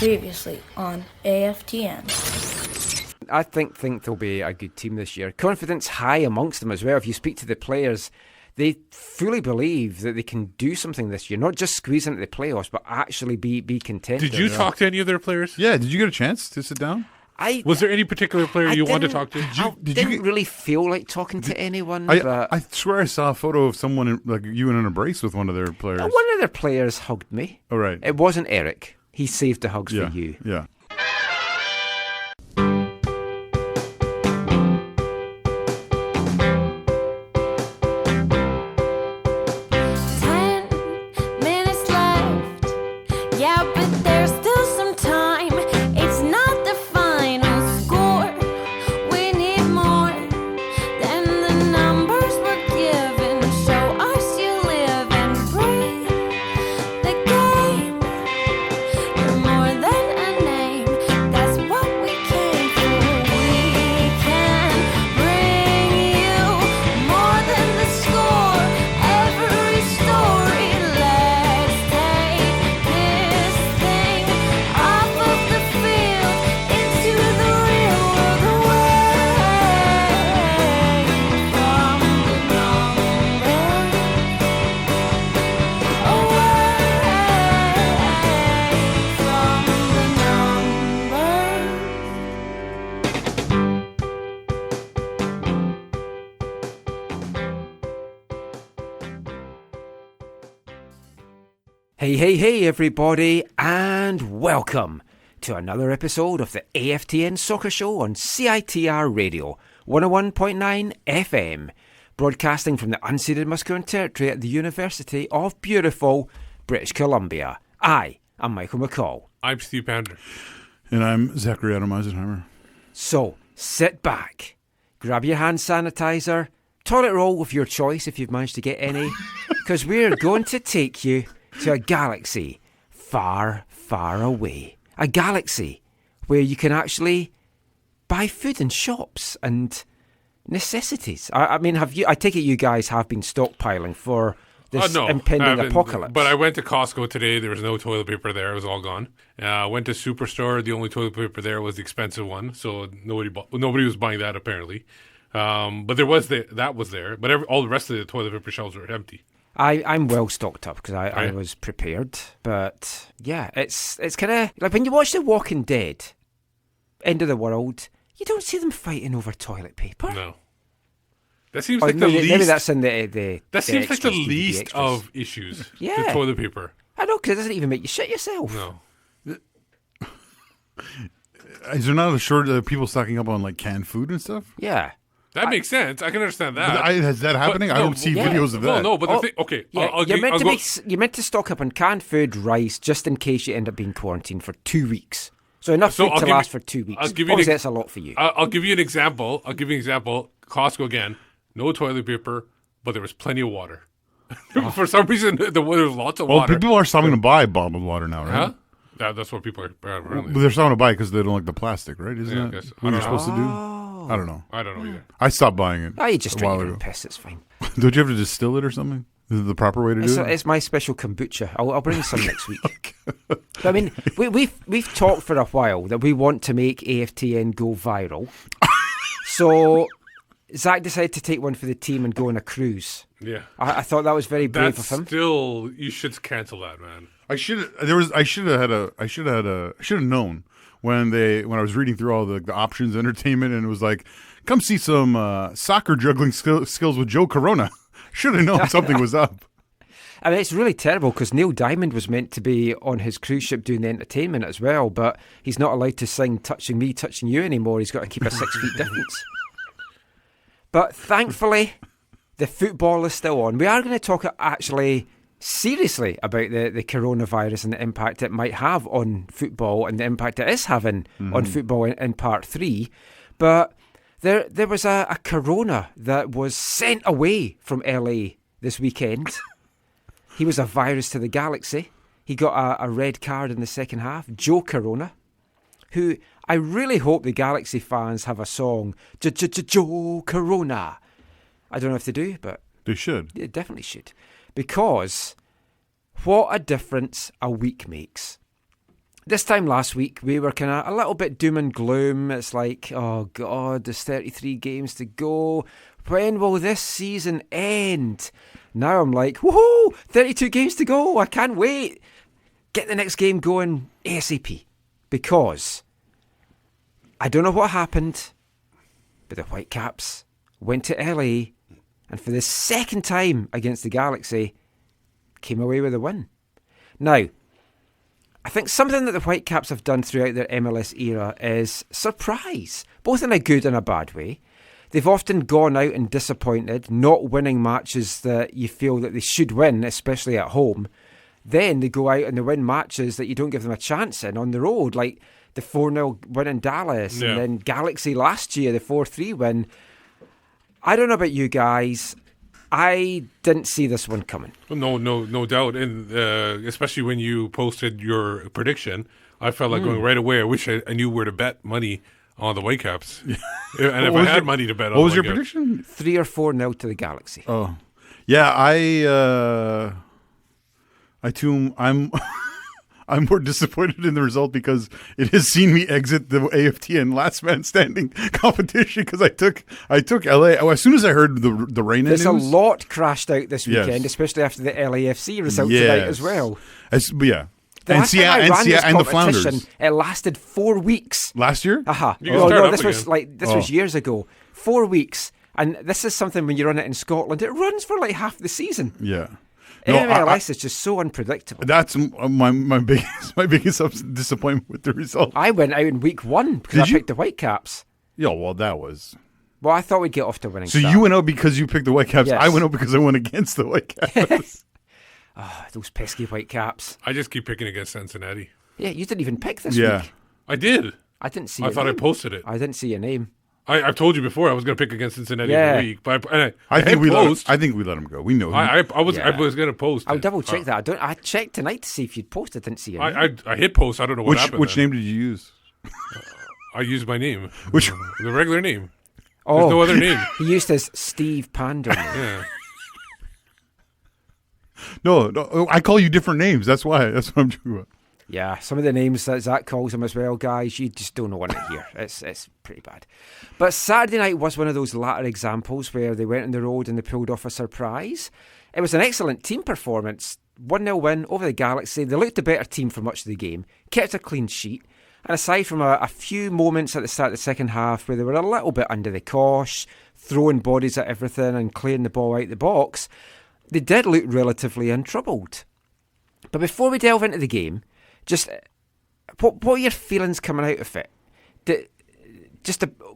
Previously on AFTN. I think they'll be a good team this year. Confidence high amongst them as well. If you speak to the players, they fully believe that they can do something this year. Not just squeeze into the playoffs, but actually be content. Did you talk to any of their players? Yeah, did you get a chance to sit down? Was there any particular player you wanted to talk to? I didn't really feel like talking to anyone. I swear I saw a photo of someone like you in an embrace with one of their players. One of their players hugged me. Oh, right. It wasn't Eric. He saved the hugs for you. Yeah. Hey everybody, and welcome to another episode of the AFTN Soccer Show on CITR Radio 101.9 FM, broadcasting from the unceded Musqueam Territory at the University of beautiful British Columbia. I am Michael McCall. I'm Steve Pander. And I'm Zachary Adam Eisenheimer. So, sit back, grab your hand sanitizer, toilet roll of your choice if you've managed to get any, because we're going to take you to a galaxy far, far away. A galaxy where you can actually buy food in shops and necessities. I mean, I take it you guys have been stockpiling for this impending apocalypse. But I went to Costco today. There was no toilet paper there. It was all gone. Went to Superstore. The only toilet paper there was the expensive one. So nobody was buying that apparently. But that was there. But all the rest of the toilet paper shelves were empty. I'm well stocked up because I was prepared, but yeah, it's kind of like when you watch The Walking Dead, End of the World, you don't see them fighting over toilet paper. No, that seems like the least. Maybe that's in the that seems like the least of issues. Yeah, the toilet paper. I know, because it doesn't even make you shit yourself. No. Is there not a shortage of people stocking up on like canned food and stuff? Yeah. That makes sense. I can understand that. Is that happening? I don't see videos of that. No, but the thing... Okay, yeah, you're meant to stock up on canned food, rice, just in case you end up being quarantined for 2 weeks. So enough food to last for 2 weeks. Obviously, that's a lot for you. I'll give you an example. Costco again. No toilet paper, but there was plenty of water. For some reason, there was lots of water. Well, people are starting to buy bottled water now, right? Huh? Yeah, that's what people are... But they're starting to buy it because they don't like the plastic, right? Isn't that what you're supposed to do? I don't know. I don't know either. I stopped buying it. Oh, you just drink your own piss. It's fine. Don't you have to distill it or something? Is it the proper way to do it? It's my special kombucha. I'll bring you some next week. I mean, we've talked for a while that we want to make AFTN go viral. So Zach decided to take one for the team and go on a cruise. Yeah, I thought that was very brave of him. Still, you should cancel that, man. I should have known. When I was reading through all the options, entertainment, and it was like, come see some soccer juggling skills with Joe Corona. Should have known something was up. I mean, it's really terrible because Neil Diamond was meant to be on his cruise ship doing the entertainment as well, but he's not allowed to sing Touching Me, Touching You anymore. He's got to keep a 6 feet difference. But thankfully, the football is still on. We are going to talk actually seriously about the coronavirus and the impact it might have on football and the impact it is having on football in part 3. But there was a corona that was sent away from LA this weekend. He was a virus to the galaxy. He got a red card in the second half. Joe Corona, who I really hope the Galaxy fans have a song, Joe Corona. I don't know if they do, but they should. They definitely should. Because what a difference a week makes. this time last week, we were kind of a little bit doom and gloom. It's like, oh God, there's 33 games to go. When will this season end? Now I'm like, woohoo, 32 games to go. I can't wait. Get the next game going ASAP. Because I don't know what happened, but the Whitecaps went to LA and for the second time against the Galaxy, came away with a win. Now, I think something that the Whitecaps have done throughout their MLS era is surprise, both in a good and a bad way. They've often gone out and disappointed, not winning matches that you feel that they should win, especially at home. Then they go out and they win matches that you don't give them a chance in on the road, like the 4-0 win in Dallas, and then Galaxy last year, the 4-3 win. I don't know about you guys. I didn't see this one coming. No doubt. And especially when you posted your prediction, I felt like going right away. I wish I knew where to bet money on the Whitecaps. And if I had money to bet on what was the your prediction? 3 or 4-0 to the Galaxy. Oh, yeah. I'm more disappointed in the result because it has seen me exit the AFTN last man standing competition because I took LA. Oh, as soon as I heard the rain There's news, a lot crashed out this weekend, Yes. especially after the LAFC result tonight as well. Yeah. The last time I ran this and the competition, Flounders. it lasted 4 weeks. Last year? Aha. You can start up This was years ago. 4 weeks. And this is something when you run it in Scotland, it runs for like half the season. Yeah. MLS is just so unpredictable. That's my biggest disappointment with the result. I went out in week 1 because I picked the Whitecaps. Yeah, well, that was. Well, I thought we'd get off to a winning So start. you went out because you picked the Whitecaps. Yes. I went out because I went against the Whitecaps. Those pesky Whitecaps. I just keep picking against Cincinnati. Yeah, you didn't even pick this Yeah. week. I did. I didn't see I your thought name. I posted it. I didn't see your name. I've told you before I was going to pick against Cincinnati Yeah. every week, but I I think hit post. I think we let him go. We know him. I was Yeah. going to post. I'll it. double check that. I checked tonight to see if you'd posted. Didn't see your name. I hit post. I don't know what happened. Which then. name did you use? I used my name. Which- the regular name. Oh, There's no other name. He used his Steve Pander name. Yeah. No, I call you different names. That's why. That's what I'm talking about. Yeah, some of the names that Zach calls him as well, guys, you just don't want to hear. It's pretty bad. But Saturday night was one of those latter examples where they went on the road and they pulled off a surprise. It was an excellent team performance. 1-0 win over the Galaxy. They looked a better team for much of the game, kept a clean sheet. And aside from a few moments at the start of the second half where they were a little bit under the cosh, throwing bodies at everything and clearing the ball out the box, they did look relatively untroubled. But before we delve into the game, just what are your feelings coming out of it?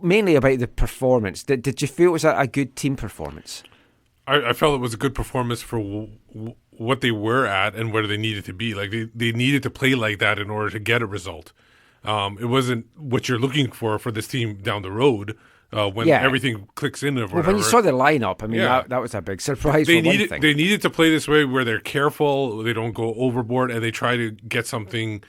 Mainly about the performance. Did you feel it was a good team performance? I felt it was a good performance for what they were at and where they needed to be. Like they needed to play like that in order to get a result. It wasn't what you're looking for this team down the road when everything clicks in. Or well, when you saw the lineup, I mean, that was a big surprise. They thing. They needed to play this way where they're careful, they don't go overboard, and they try to get something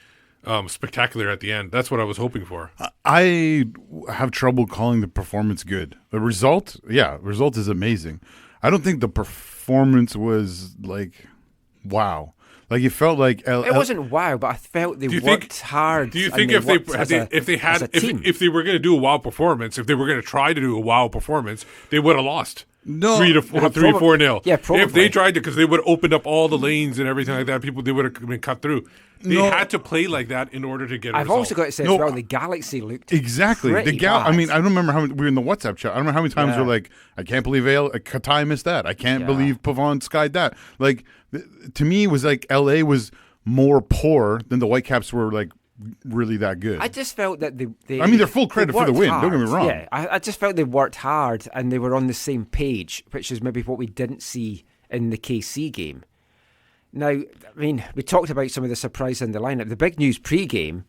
spectacular at the end. That's what I was hoping for. I have trouble calling the performance good. The result is amazing. I don't think the performance was like, wow. Like it felt like it wasn't wow, but I felt they worked hard. Do you think if they were going to do a wow performance, if they were going to try to do a wow performance, they would have lost? No, 3-4-0. Yeah, probably. If they tried to, because they would have opened up all the lanes and everything like that, they would have been cut through. They had to play like that in order to get a I've result. also got to say as well, the Galaxy looked exactly. bad. I mean, I don't remember how many, we were in the WhatsApp chat. I don't remember how many times we're like, I can't believe Katai missed that. I can't believe Pavon skied that. Like, to me, it was like LA was more poor than the Whitecaps were like really that good. I just felt that they I mean, they're full credit for the win. Hard. Don't get me wrong. Yeah, I just felt they worked hard and they were on the same page, which is maybe what we didn't see in the KC game. Now, I mean, we talked about some of the surprise in the lineup. The big news pre-game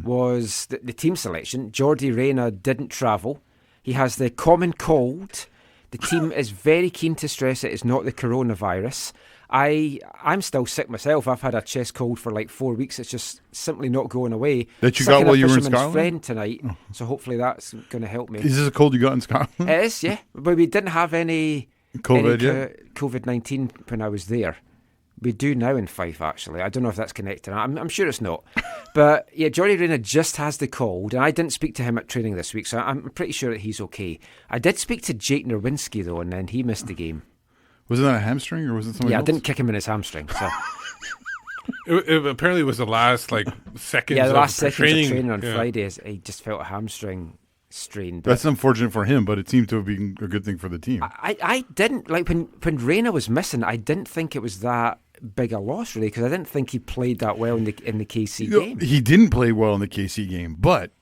was the team selection. Jordi Reyna didn't travel. He has the common cold. The team is very keen to stress it is not the coronavirus. I'm still sick myself. I've had a chest cold for like 4 weeks. It's just simply not going away. That you got while you were in Fisherman's Scotland? friend tonight, so hopefully that's going to help me. Is this a cold you got in Scotland? It is, yeah. But we didn't have any COVID, COVID-19 when I was there. We do now in Fife, actually. I don't know if that's connected. I'm sure it's not. But yeah, Johnny Rayner just has the cold, and I didn't speak to him at training this week, so I'm pretty sure that he's okay. I did speak to Jake Nerwinski, though, and then he missed the game. Was it a hamstring, or was it something else? I didn't kick him in his hamstring. So. It apparently was the last seconds. Yeah, the last of seconds of training on Friday. He just felt a hamstring strain. That's unfortunate for him, but it seemed to have been a good thing for the team. I didn't like when Rayner was missing. I didn't think it was that big a loss, really, because I didn't think he played that well in the KC game. He didn't play well in the KC game, but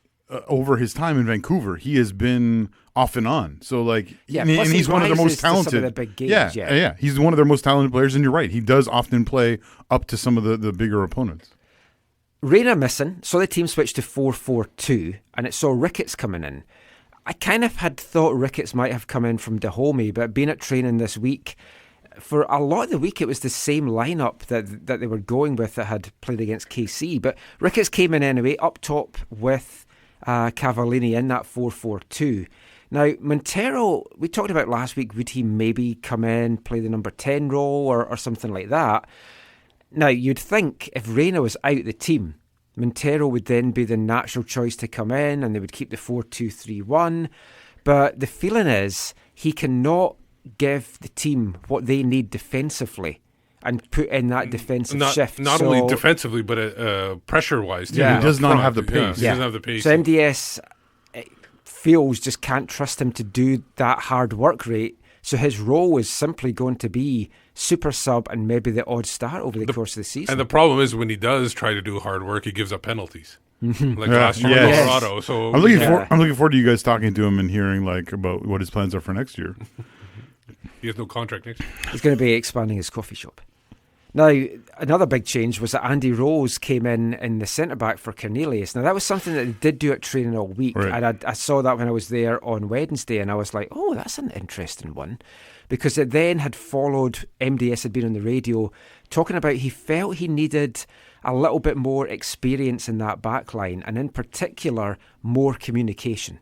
over his time in Vancouver, he has been off and on. So and he's one of their most talented. Some of the big games, yeah, he's one of their most talented players. And you're right, he does often play up to some of the bigger opponents. Rayner missing, so the team switched to 4-4-2, and it saw Ricketts coming in. I kind of had thought Ricketts might have come in from Dahomey, but being at training this week, for a lot of the week, it was the same lineup that they were going with that had played against KC. But Ricketts came in anyway, up top with Cavallini in that 4-4-2. Now, Montero, we talked about last week, would he maybe come in, play the number 10 role or something like that? Now, you'd think if Rayner was out the team, Montero would then be the natural choice to come in and they would keep the 4-2-3-1. But the feeling is he cannot give the team what they need defensively and put in that defensive shift. Not only defensively, but pressure-wise. Too. Yeah, he does not have the pace. He doesn't have the pace. So MDS feels just can't trust him to do that hard work rate. So his role is simply going to be super sub and maybe the odd start over the course of the season. And the problem is when he does try to do hard work, he gives up penalties. Like last year in Colorado. So I'm looking forward to you guys talking to him and hearing about what his plans are for next year. He has no contract next year. He's going to be expanding his coffee shop. Now, another big change was that Andy Rose came in the centre-back for Cornelius. Now, that was something that they did do at training all week. Right. And I saw that when I was there on Wednesday, and I was like, oh, that's an interesting one. Because it then had followed, MDS had been on the radio talking about he felt he needed a little bit more experience in that back line, and in particular, more communication.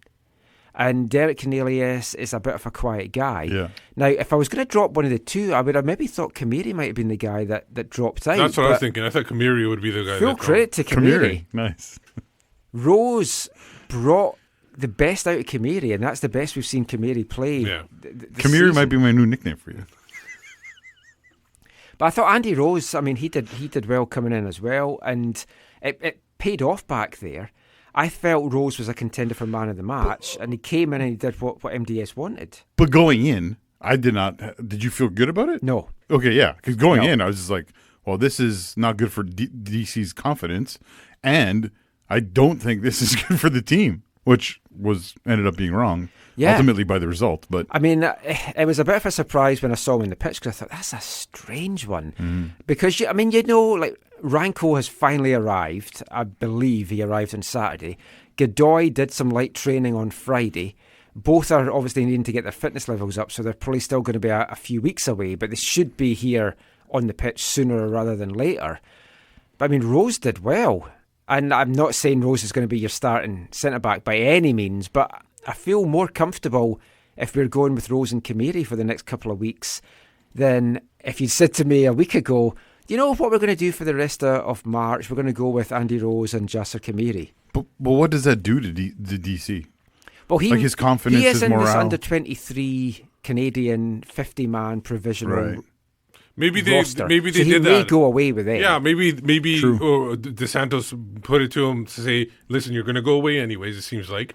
And Derek Cornelius is a bit of a quiet guy. Yeah. Now, if I was going to drop one of the two, I would have maybe thought Kamiri might have been the guy that dropped out. That's what I was thinking. I thought Kamiri would be the guy. Full credit to Kamiri. Nice. Rose brought the best out of Kamiri, and that's the best we've seen Kamiri play. Yeah. Kamiri might be my new nickname for you. But I thought Andy Rose, I mean, he did well coming in as well, and it paid off back there. I felt Rose was a contender for man of the match, and he came in and he did what MDS wanted. But going in, I did not. Did you feel good about it? No. Okay, yeah, because going in, I was just like, well, this is not good for DC's confidence, and I don't think this is good for the team, which ended up being wrong. Yeah. Ultimately by the result. But I mean, it was a bit of a surprise when I saw him in the pitch, because I thought, that's a strange one. Because, Ranko has finally arrived. I believe he arrived on Saturday. Gheallaidh did some light training on Friday. Both are obviously needing to get their fitness levels up, so they're probably still going to be a few weeks away, but they should be here on the pitch sooner rather than later. But I mean, Rose did well. And I'm not saying Rose is going to be your starting centre-back by any means, but I feel more comfortable if we're going with Rose and Kamiri for the next couple of weeks than if you'd said to me a week ago, you know what we're going to do for the rest of March? We're going to go with Andy Rose and Jasser Kamiri. But what does that do to DC? Well, his confidence, he is his in morale. this under-23 Canadian 50-man provisional Maybe they roster. Maybe they so he did may that. go away with it. Yeah, maybe DeSantos put it to him to say, listen, you're going to go away anyways, it seems like.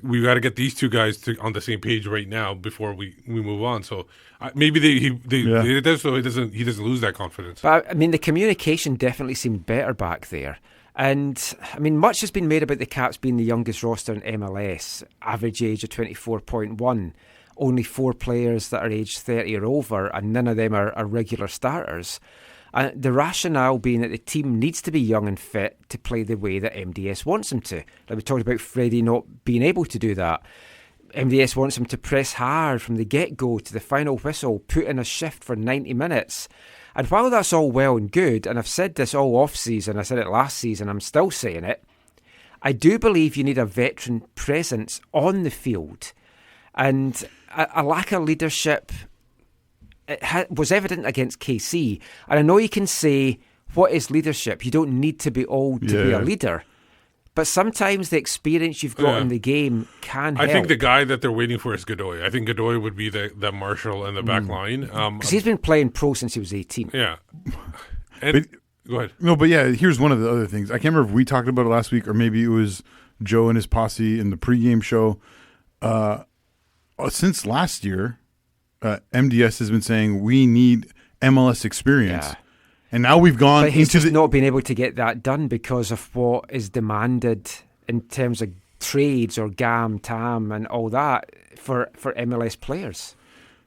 We got to get these two guys on the same page right now before we move on. So maybe they did this so he doesn't lose that confidence. But I mean, the communication definitely seemed better back there. And I mean, much has been made about the Caps being the youngest roster in MLS, average age of 24.1. Only 4 players that are aged 30 or over, and none of them are regular starters. And the rationale being that the team needs to be young and fit to play the way that MDS wants them to. Like we talked about Freddie not being able to do that. MDS wants him to press hard from the get-go to the final whistle, put in a shift for 90 minutes. And while that's all well and good, and I've said this all off-season, I said it last season, I'm still saying it, I do believe you need a veteran presence on the field. And a lack of leadership was evident against KC. And I know you can say, what is leadership? You don't need to be old to be a leader. But sometimes the experience you've got in the game can help. I think the guy that they're waiting for is Gheallaidh. I think Gheallaidh would be the marshal in the back line. Because he's been playing pro since he was 18. Yeah. And, go ahead. No, but yeah, here's one of the other things. I can't remember if we talked about it last week or maybe it was Joe and his posse in the pregame show. Since last year, MDS has been saying we need MLS experience. Yeah. And now we've gone but he's into just not been able to get that done because of what is demanded in terms of trades or GAM, TAM and all that for MLS players.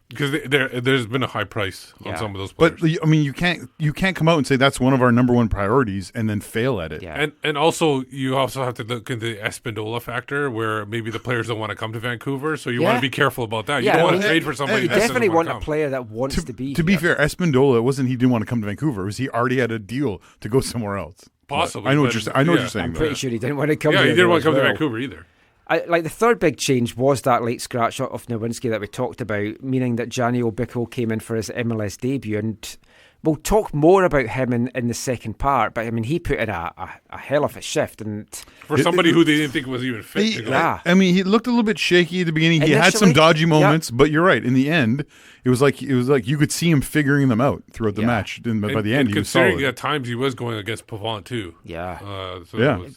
Because there's been a high price on some of those players. But I mean, you can't come out and say that's one of our number one priorities and then fail at it. Yeah. And also you also have to look into the Espindola factor, where maybe the players don't want to come to Vancouver, so you want to be careful about that. You don't want to trade for somebody. You that definitely want a player that wants to be. To be fair, Espindola, it wasn't he didn't want to come to Vancouver; it was he already had a deal to go somewhere else. Possibly. I know what you're saying. What you're saying. I'm pretty sure he didn't want to come. Yeah, he didn't want to come to well. Vancouver either. The third big change was that late scratch of Nerwinski that we talked about, meaning that Daniel Bickle came in for his MLS debut. And we'll talk more about him in the second part, but I mean, he put in a hell of a shift. And for somebody who they didn't think was even fit to go. I mean, he looked a little bit shaky at the beginning. He had some dodgy moments, but you're right. In the end, it was like you could see him figuring them out throughout the match. And by the end, he was solid. At times he was going against Pavant too. Yeah.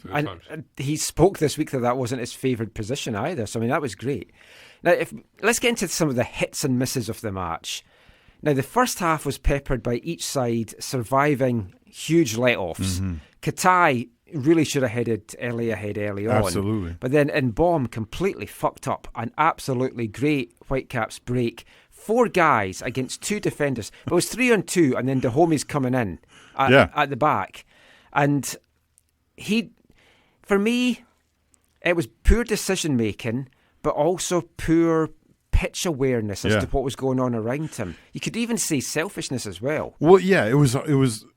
And he spoke this week that wasn't his favoured position either. So I mean, that was great. Now, let's get into some of the hits and misses of the match. Now, the first half was peppered by each side surviving huge let-offs. Mm-hmm. Katai really should have headed LA ahead early on. Absolutely. But then Mbom completely fucked up an absolutely great Whitecaps break. 4 guys against 2 defenders. But it was 3-on-2, and then Dahome's coming in at the back. And for me, it was poor decision-making, but also poor pitch awareness as to what was going on around him. You could even see selfishness as well. Well, yeah, it was.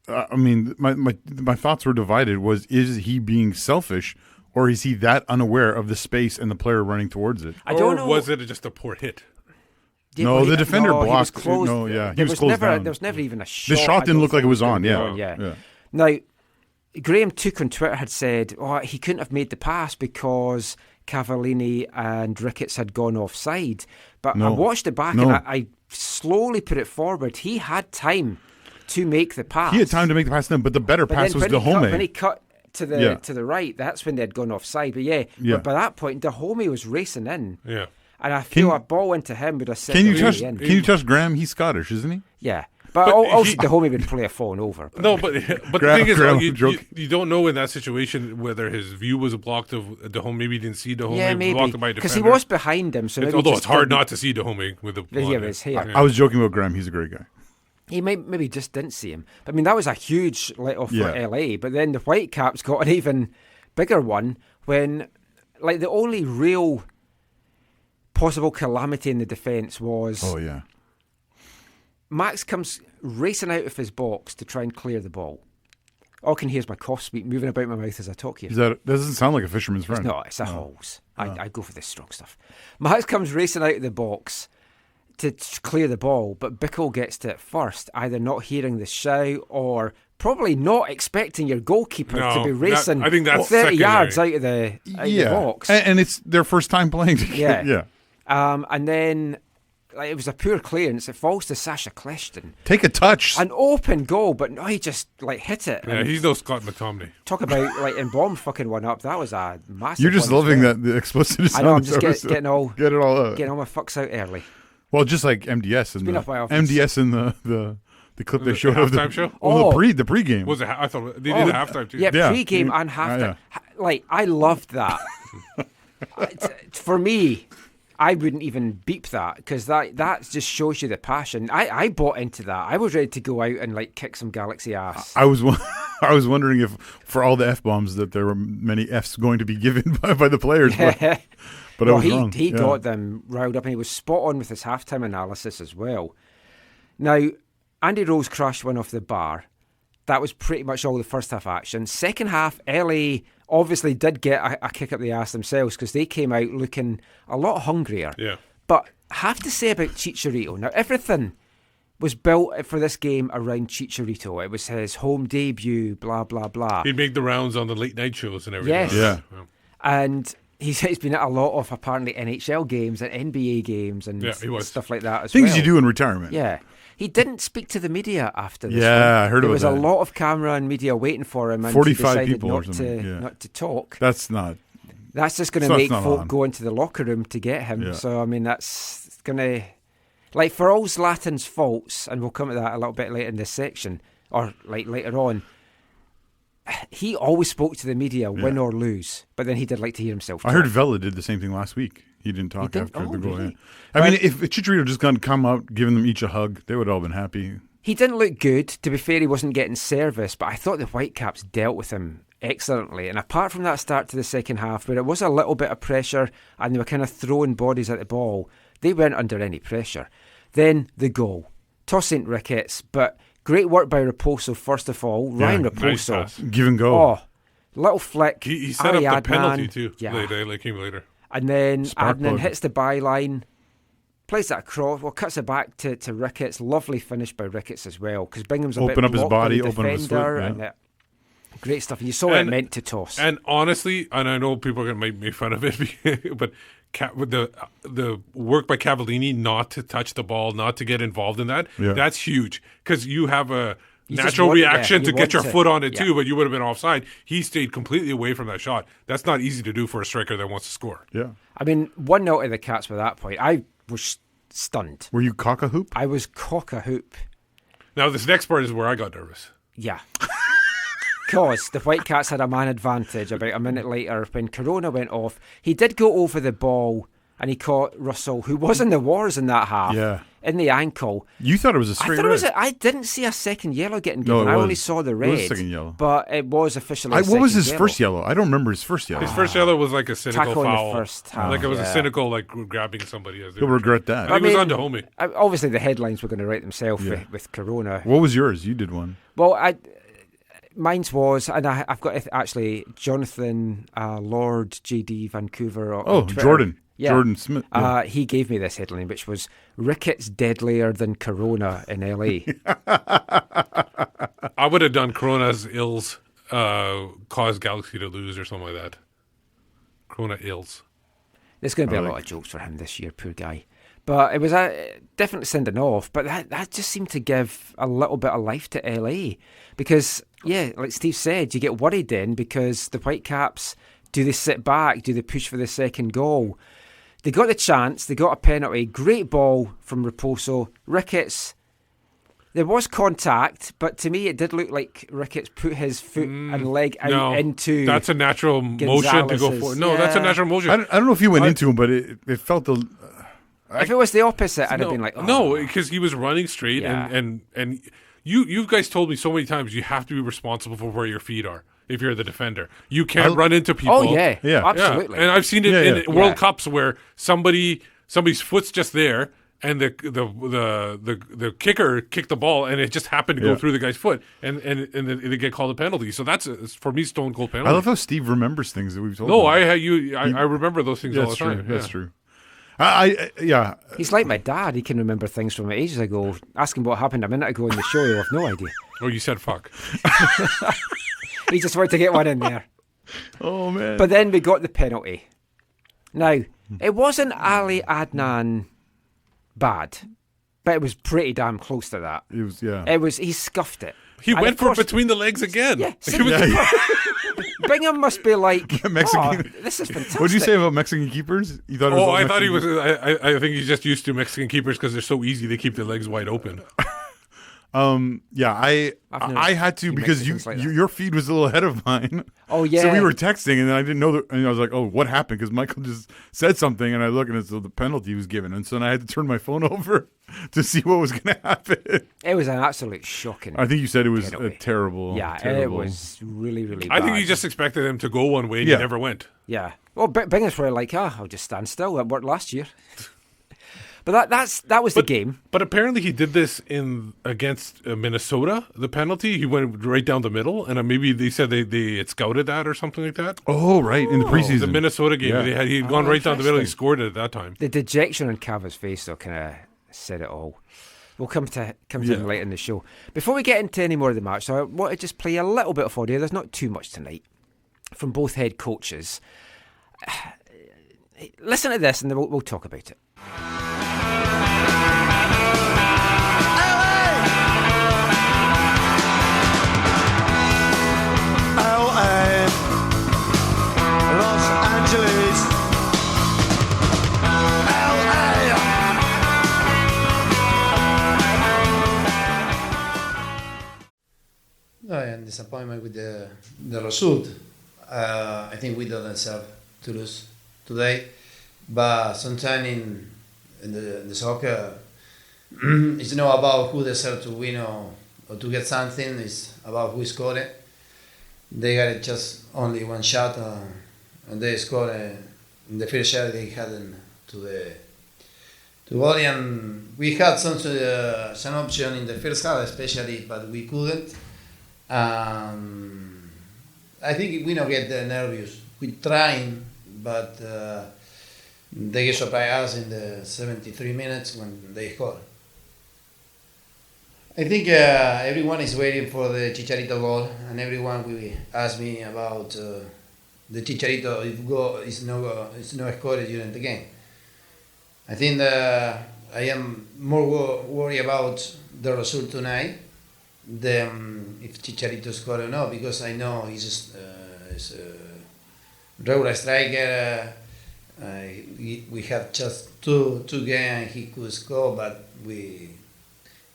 I mean, my thoughts were divided. Is he being selfish, or is he that unaware of the space and the player running towards it? I don't know. Or was it just a poor hit? Yeah, the defender blocked. He was closed. He was closed down. There was never even a shot. The shot didn't look like it was on. Yeah. Now, Graham Took on Twitter had said, he couldn't have made the pass because Cavallini and Ricketts had gone offside. But I watched it back and I slowly put it forward. He had time to make the pass. He had time to make the pass then, but the better pass was Dahome. When he cut to the right, that's when they had gone offside. But but by that point, Dahome was racing in. Yeah. And I feel a ball into him would have set Can in. you touch Graham? He's Scottish, isn't he? Yeah. But also Dahome would play a phone over. No, but the thing is, you don't know in that situation whether his view was blocked of Dahome. Maybe he didn't see Dahome. Yeah, maybe. Blocked by a defender. Because he was behind him. Although it's hard not to see Dahome with the I was joking about Graham. He's a great guy. He maybe just didn't see him. But, I mean, that was a huge let-off for LA. But then the Whitecaps got an even bigger one when, the only real possible calamity in the defence was... Oh, yeah. Max comes racing out of his box to try and clear the ball. All I can hear is my cough speak moving about my mouth as I talk here. That doesn't sound like a fisherman's friend. No, it's a hose. I go for this strong stuff. Max comes racing out of the box to clear the ball, but Bickle gets to it first, either not hearing the shout or probably not expecting your goalkeeper to be racing 30 yards out of the box. And it's their first time playing together. Yeah. And then... it was a poor clearance. It falls to Sasha Kleshton. Take a touch. An open goal, but no, he just hit it. Yeah, he's no Scott McTominay. Talk about Mbom fucking one up. That was a massive. You're just loving that the explicit. I know. I'm just getting all get it all out. Getting all my fucks out early. Well, just like MDS and MDS in the clip they showed of the halftime show. The pregame. Was it? I thought they did a halftime too. Yeah, pregame and halftime. I loved that. For me, I wouldn't even beep that because that just shows you the passion. I bought into that. I was ready to go out and kick some Galaxy ass. I was wondering if for all the F-bombs that there were many Fs going to be given by the players. But I was wrong. He got them riled up and he was spot on with his halftime analysis as well. Now, Andy Rose crashed one off the bar. That was pretty much all the first half action. Second half, LA obviously did get a kick up the ass themselves because they came out looking a lot hungrier. Yeah. But have to say about Chicharito, now everything was built for this game around Chicharito. It was his home debut, blah, blah, blah. He'd make the rounds on the late night shows and everything. Yes. Yeah. And he's been at a lot of apparently NHL games and NBA games and stuff like that as well. Things you do in retirement. Yeah. He didn't speak to the media after this. Yeah, I heard there about was that. a lot of camera and media waiting for him, and 45 he decided people or something. not to talk. That's That's just going to make not folk on. go into the locker room to get him. Yeah. So, I mean, that's going to... Like, for all Zlatan's faults, and we'll come to that a little bit later in this section, or like later on, he always spoke to the media, win or lose, but then he did like to hear himself talk. I heard Vela did the same thing last week. He didn't talk after the goal. Really? Yeah. I mean, if Chicharito just come out, giving them each a hug, they would all been happy. He didn't look good. To be fair, he wasn't getting service, but I thought the Whitecaps dealt with him excellently. And apart from that start to the second half, where it was a little bit of pressure and they were kind of throwing bodies at the ball, they weren't under any pressure. Then the goal. Tossing Ricketts, but great work by Raposo, first of all. Ryan nice Raposo. pass. Give and go. Oh, little flick. He set up the Adnan, penalty too. Yeah. They came later. And then Spark Adnan plug. hits the byline, plays that across, cuts it back to Ricketts. Lovely finish by Ricketts as well, because Bingham's a Open bit up his blocked by body, the open up his defender, foot, yeah. and great stuff. And you saw it meant to toss. And honestly, and I know people are going to make fun of it, but with the work by Cavallini not to touch the ball, not to get involved in that, that's huge, because you have a natural reaction to get your foot on it too, but you would have been offside. He stayed completely away from that shot. That's not easy to do for a striker that wants to score. Yeah. I mean, 1-0 to the Cats by that point. I was stunned. Were you cock a hoop? I was cock a hoop. Now, this next part is where I got nervous. Yeah. Because the Whitecaps had a man advantage about a minute later when Corona went off. He did go over the ball and he caught Russell, who was in the wars in that half, in the ankle. You thought it was a straight red. I didn't see a second yellow getting given. No, I only saw the red. It was a second yellow. But it was officially a what was his second first yellow? I don't remember his first yellow. His first yellow was like a cynical Tackle in the foul. first half, Like it was a cynical, like grabbing somebody. As they He'll were regret that. I mean, it was on Dahomey. Obviously, the headlines were going to write themselves with Corona. What was yours? You did one. Well, mine's was, and I've got actually Jonathan Lord JD Vancouver. On Twitter. Jordan. Yeah. Jordan Smith. Yeah. He gave me this headline, which was Ricketts deadlier than Corona in LA. I would have done Corona's ills cause Galaxy to lose or something like that. Corona ills. There's going to be a lot of jokes for him this year, poor guy. But it was definitely sending off. But that just seemed to give a little bit of life to LA. Because, like Steve said, you get worried then because the Whitecaps, do they sit back? Do they push for the second goal? They got the chance. They got a penalty. Great ball from Raposo. Ricketts, there was contact, but to me it did look like Ricketts put his foot and leg out into... That's a natural motion to go forward. No, that's a natural motion. I don't know if he went into him, but it felt the... If it was the opposite, I'd have been like, oh. No, because he was running straight, and you guys told me so many times you have to be responsible for where your feet are if you're the defender. You can't run into people. Oh yeah, absolutely. And I've seen it in World Cups where somebody's foot's just there, and the kicker kicked the ball, and it just happened to go through the guy's foot, and they get called a penalty. So that's for me stone cold penalty. I love how Steve remembers things that we've told him. No, I remember those things all the time. That's true. He's like my dad. He can remember things from ages ago. Ask him what happened a minute ago in the show. He'll have no idea. Oh, you said fuck. He just wanted to get one in there. Oh, man. But then we got the penalty. Now, it wasn't Ali Adnan bad, but it was pretty damn close to that. It was, he scuffed it. He went for between the legs again. Yeah. Bingham must be like, Mexican. This is fantastic. What did you say about Mexican keepers? You thought it was I thought he was. I think he's just used to Mexican keepers because they're so easy. They keep their legs wide open. I had to because your feed was a little ahead of mine. Oh yeah. So we were texting and I didn't know and I was like, oh, what happened? Because Michael just said something and I look and it's the penalty was given, and so then I had to turn my phone over to see what was going to happen. It was an absolute shocking. I think you said it was penalty. terrible. Yeah, terrible. it was really, really bad. I think he just expected him to go one way and he never went. Yeah. Well, Bingham's probably like, I'll just stand still. It worked last year. But that was the game. But apparently he did this against Minnesota, the penalty. He went right down the middle, and maybe they said they had scouted that or something like that. Oh, right, in the preseason. The Minnesota game. Yeah. He'd gone right down the middle. He scored it at that time. The dejection on Cava's face, though, kind of said it all. We'll come to him later in the show. Before we get into any more of the match, so I want to just play a little bit of audio. There's not too much tonight from both head coaches. Listen to this and then we'll talk about it. LA, Los Angeles, LA. I am disappointed with the result. I think we don't deserve to lose today, but sometimes in the soccer, it's not about who deserves to win or to get something. It's about who scored it. They got just only one shot, and they scored in the first shot they had to goal. And we had some option in the first half, especially, but we couldn't. I think we don't get nervous. We trying, but they surprised us in the 73 minutes when they scored. I think everyone is waiting for the Chicharito goal, and everyone will ask me about the Chicharito if goal is no scored during the game. I think I am more worried about the result tonight than if Chicharito scored or not, because I know he's a regular striker. We have just two games and he could score, but we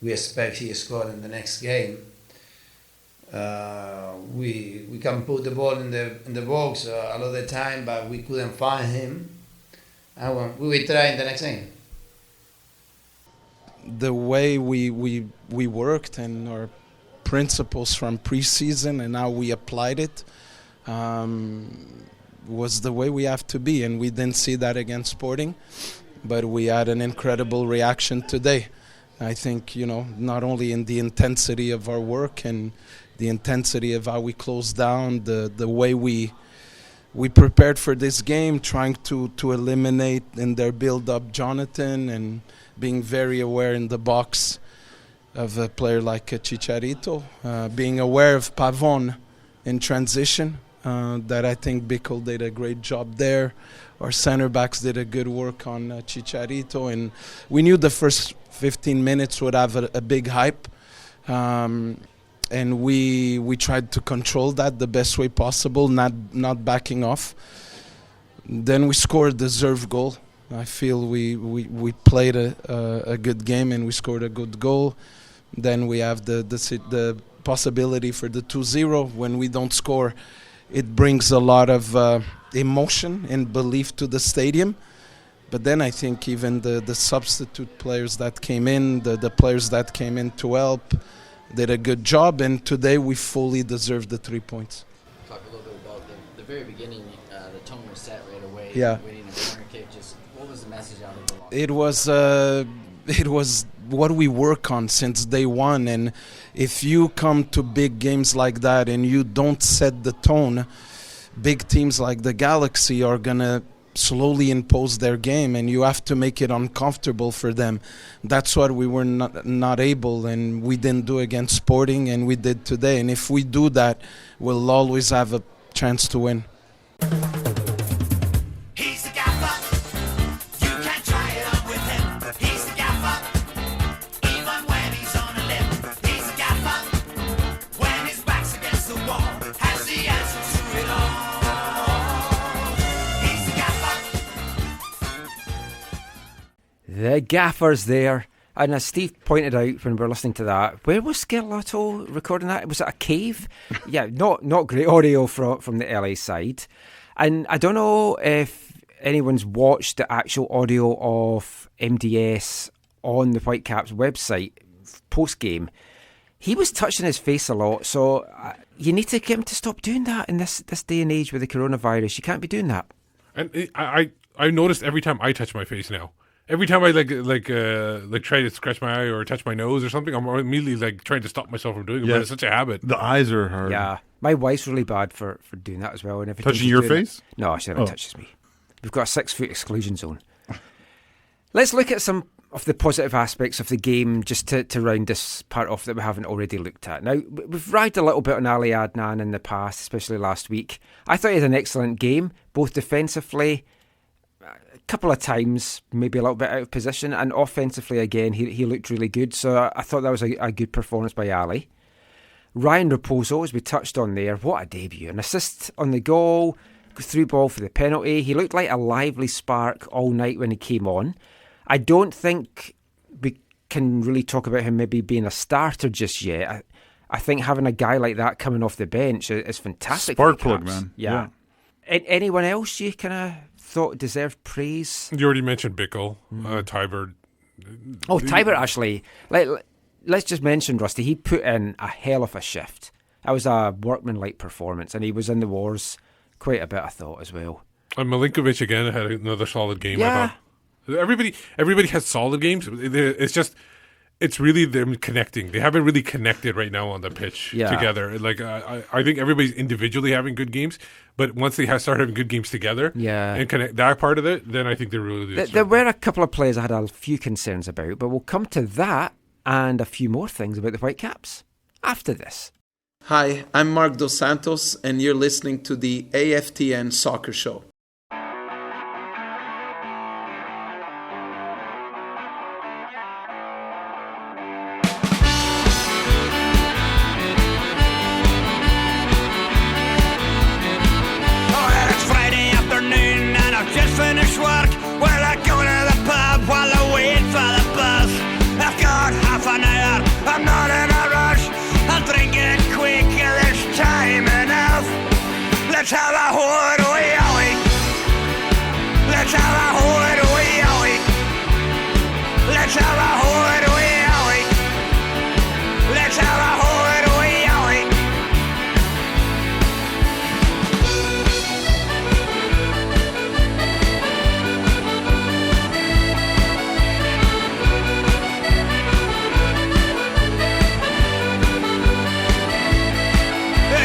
expect he score in the next game. We can put the ball in the box a lot of the time, but we couldn't find him. And we will try in the next game. The way we worked and our principles from preseason and how we applied it was the way we have to be, and we didn't see that against Sporting, but we had an incredible reaction today. I think, not only in the intensity of our work and the intensity of how we closed down, the way we prepared for this game, trying to eliminate in their build-up Jonathan and being very aware in the box of a player like Chicharito, being aware of Pavon in transition, that I think Bickle did a great job there. Our center backs did a good work on Chicharito, and we knew the first 15 minutes would have a big hype, and we tried to control that the best way possible, not backing off. Then we scored a deserved goal. I feel we played a good game and we scored a good goal. Then we have the possibility for the 2-0. When we don't score, it brings a lot of emotion and belief to the stadium. But then I think even the substitute players that came in, the players that came in to help, did a good job. And today we fully deserve the 3 points. Talk a little bit about the very beginning. The tone was set right away. Yeah. Winning a corner kick. Just what was the message out of the loss? It was what we work on since day one, and if you come to big games like that and you don't set the tone, big teams like the Galaxy are gonna slowly impose their game, and you have to make it uncomfortable for them. That's what we were not able, and we didn't do against Sporting, and we did today. And if we do that, we'll always have a chance to win. He's the gaffer. You can't try it on with him. He's the gaffer. Even when he's on a limb. He's the gaffer. When his back's against the wall, has the answer to it all. He's the gaffer. The gaffer's there. And as Steve pointed out when we were listening to that, where was Gheallaidh recording that? Was it a cave? Yeah, not great audio from the LA side. And I don't know if anyone's watched the actual audio of MDS on the Whitecaps website post-game. He was touching his face a lot, so you need to get him to stop doing that in this day and age with the coronavirus. You can't be doing that. And I noticed every time I touch my face now. Every time I like try to scratch my eye or touch my nose or something, I'm immediately trying to stop myself from doing it. Yeah. But it's such a habit. The eyes are hard. Yeah, my wife's really bad for doing that as well. And every time Touching she's your doing face? No, she never touches me. We've got a 6-foot exclusion zone. Let's look at some of the positive aspects of the game, just to round this part off that we haven't already looked at. Now, we've ragged a little bit on Ali Adnan in the past, especially last week. I thought he had an excellent game, both defensively, a couple of times, maybe a little bit out of position, and offensively again, he looked really good. So I thought that was a good performance by Ali. Ryan Raposo, as we touched on there, what a debut. An assist on the goal, through ball for the penalty. He looked like a lively spark all night when he came on. I don't think we can really talk about him maybe being a starter just yet. I think having a guy like that coming off the bench is fantastic. Spark plug, man. Yeah. Anyone else you kind of thought deserved praise? You already mentioned Bickle, Tybert. Oh, Tybert, actually. Let's just mention, Rusty, he put in a hell of a shift. That was a workmanlike performance, and he was in the wars quite a bit, I thought, as well. And Milinkovic again had another solid game. Yeah. I thought. Everybody has solid games. It's really them connecting. They haven't really connected right now on the pitch together. Like I think everybody's individually having good games, but once they start having good games together, and connect that part of it, then I think they're really. There were a couple of players I had a few concerns about, but we'll come to that and a few more things about the Whitecaps after this. Hi, I'm Mark Dos Santos, and you're listening to the AFTN Soccer Show. Let's have a Horo, let's have a Horo, let's have a Horo, let's have a Horo.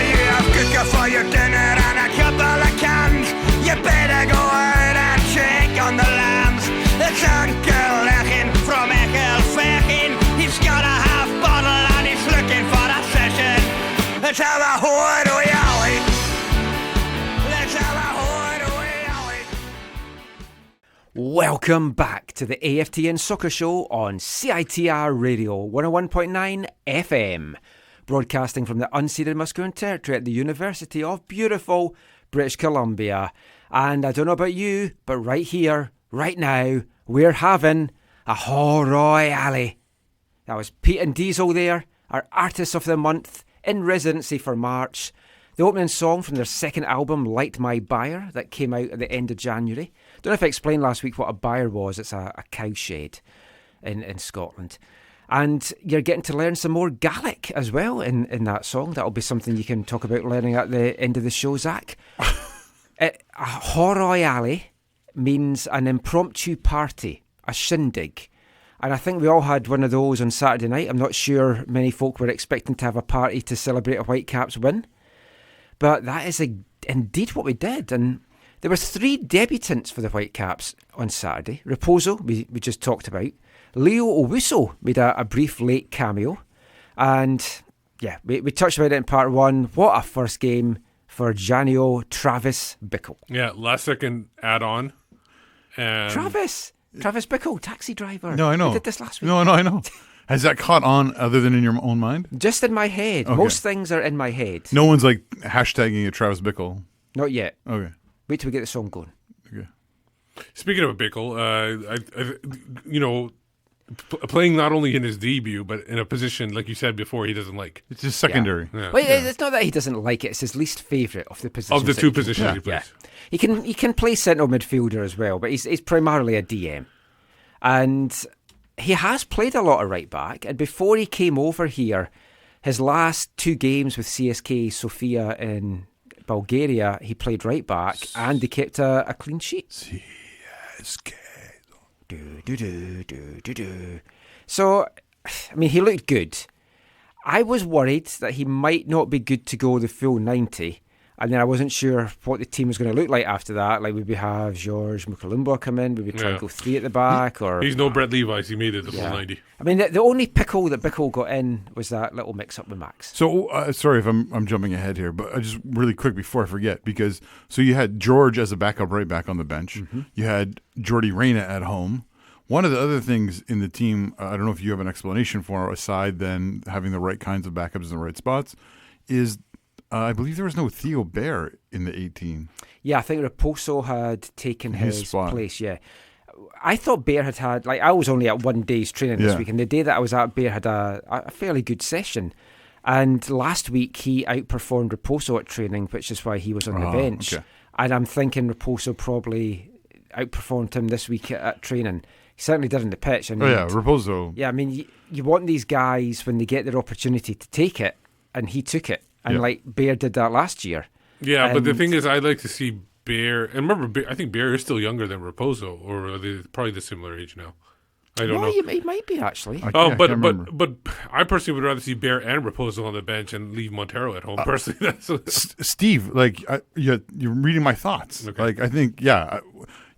You have cooker for your dinner and a couple of cans. You better go out and check on the lambs. It's Uncle Lechin from Echelfechin. He's got a half bottle and he's looking for a session. Let's have a Horo, let's have a Horo. Welcome back to the AFTN Soccer Show on CITR Radio 101.9 FM. Broadcasting from the unceded Musqueam territory at the University of beautiful British Columbia. And I don't know about you, but right here, right now, we're having a Horo. That was Peat Diesel there, our Artist of the Month, in residency for March. The opening song from their second album, Light My Byre, that came out at the end of January. Don't know if I explained last week what a byre was. It's a cowshed in Scotland. And you're getting to learn some more Gaelic as well in that song. That'll be something you can talk about learning at the end of the show, Zach. Horo means an impromptu party, a shindig. And I think we all had one of those on Saturday night. I'm not sure many folk were expecting to have a party to celebrate a Whitecaps win. But that is indeed what we did. And there were 3 debutants for the Whitecaps on Saturday. Raposo, we just talked about. Leo Owusu made a brief late cameo. And yeah, we touched about it in part 1. What a first game for Janio Travis Bickle. Yeah, last second add-on. And Travis Bickle, taxi driver. No, I know. We did this last week. No, I know. Has that caught on other than in your own mind? Just in my head. Okay. Most things are in my head. No one's like hashtagging it Travis Bickle. Not yet. Okay. Wait till we get the song going. Okay. Speaking of Bickle, playing not only in his debut, but in a position, like you said before, he doesn't like. It's just secondary. Yeah. Well, it's not that he doesn't like it. It's his least favourite of the positions. Of the that two he can positions play. he plays. Yeah. He can play central midfielder as well, but he's primarily a DM. And he has played a lot of right back. And before he came over here, his last 2 games with CSK Sofia in Bulgaria, he played right back and they kept a clean sheet. CSK. So, I mean, he looked good. I was worried that he might not be good to go the full 90. And then I wasn't sure what the team was going to look like after that. Like, would we have George Mukalumbo come in? Would we try and go 3 at the back? Or he's no Brett Levis. He made it the full 90. I mean, the only pickle that Bickle got in was that little mix-up with Max. So, sorry if I'm jumping ahead here, but just really quick before I forget, because so you had George as a backup right back on the bench. Mm-hmm. You had Jordy Reyna at home. One of the other things in the team, I don't know if you have an explanation for, aside than having the right kinds of backups in the right spots, is I believe there was no Theo Bear in the 18. Yeah, I think Raposo had taken his spot. place, yeah. I thought Bear had, like, I was only at 1 day's training this week, and the day that I was at, Bear had a fairly good session. And last week, he outperformed Raposo at training, which is why he was on the bench. Okay. And I'm thinking Raposo probably outperformed him this week at training. He certainly did on the pitch. And Raposo. Yeah, I mean, you want these guys, when they get their opportunity, to take it, and he took it. And like Bear did that last year. Yeah, but the thing is, I'd like to see Bear. And remember, I think Bear is still younger than Raposo, or are they probably the similar age now? I don't know. He might be, actually. But I personally would rather see Bear and Raposo on the bench and leave Montero at home. Personally, Steve, like you're reading my thoughts. Okay. Like I think,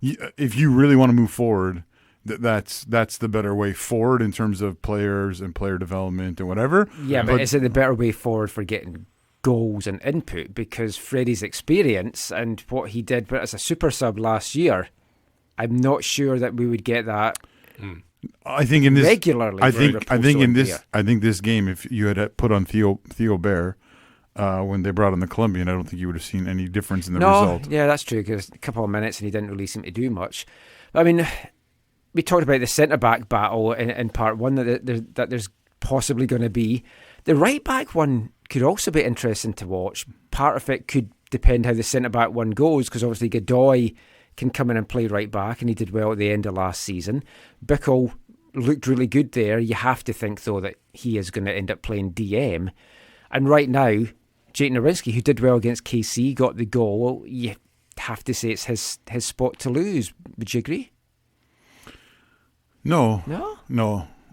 if you really want to move forward, that's the better way forward in terms of players and player development and whatever. Yeah, but is it the better way forward for getting goals and input? Because Freddie's experience and what he did as a super sub last year, I'm not sure that we would get that. I think in this regularly. I think this game, if you had put on Theo Bear when they brought in the Colombian, I don't think you would have seen any difference in the result. Yeah, that's true. Because a couple of minutes and he didn't really seem to do much. I mean, we talked about the centre back battle in part one that there's possibly going to be. The right back one could also be interesting to watch. Part of it could depend how the centre back one goes, because obviously Godoy can come in and play right back, and he did well at the end of last season. Bickle looked really good there. You have to think, though, that he is going to end up playing DM. And right now, Jake Nerwinski, who did well against KC, got the goal. Well, you have to say it's his spot to lose. Would you agree? No.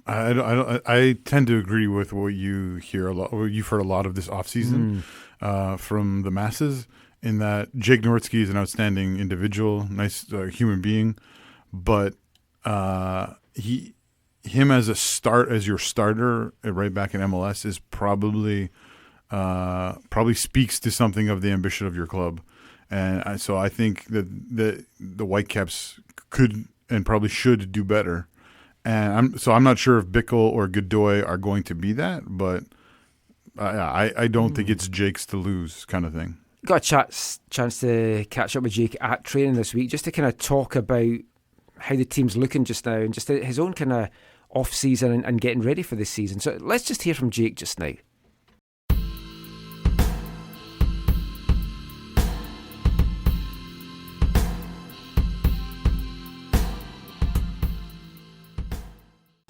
I tend to agree with what you hear a lot. You've heard a lot of this offseason from the masses, in that Jake Nerwinski is an outstanding individual, nice human being, but him as your starter right back in MLS is probably speaks to something of the ambition of your club, and so I think that the Whitecaps could and probably should do better. And I'm not sure if Bickle or Godoy are going to be that, but I don't think it's Jake's to lose kind of thing. Got a chance to catch up with Jake at training this week, just to kind of talk about how the team's looking just now, and just his own kind of off-season and getting ready for this season. So let's just hear from Jake just now.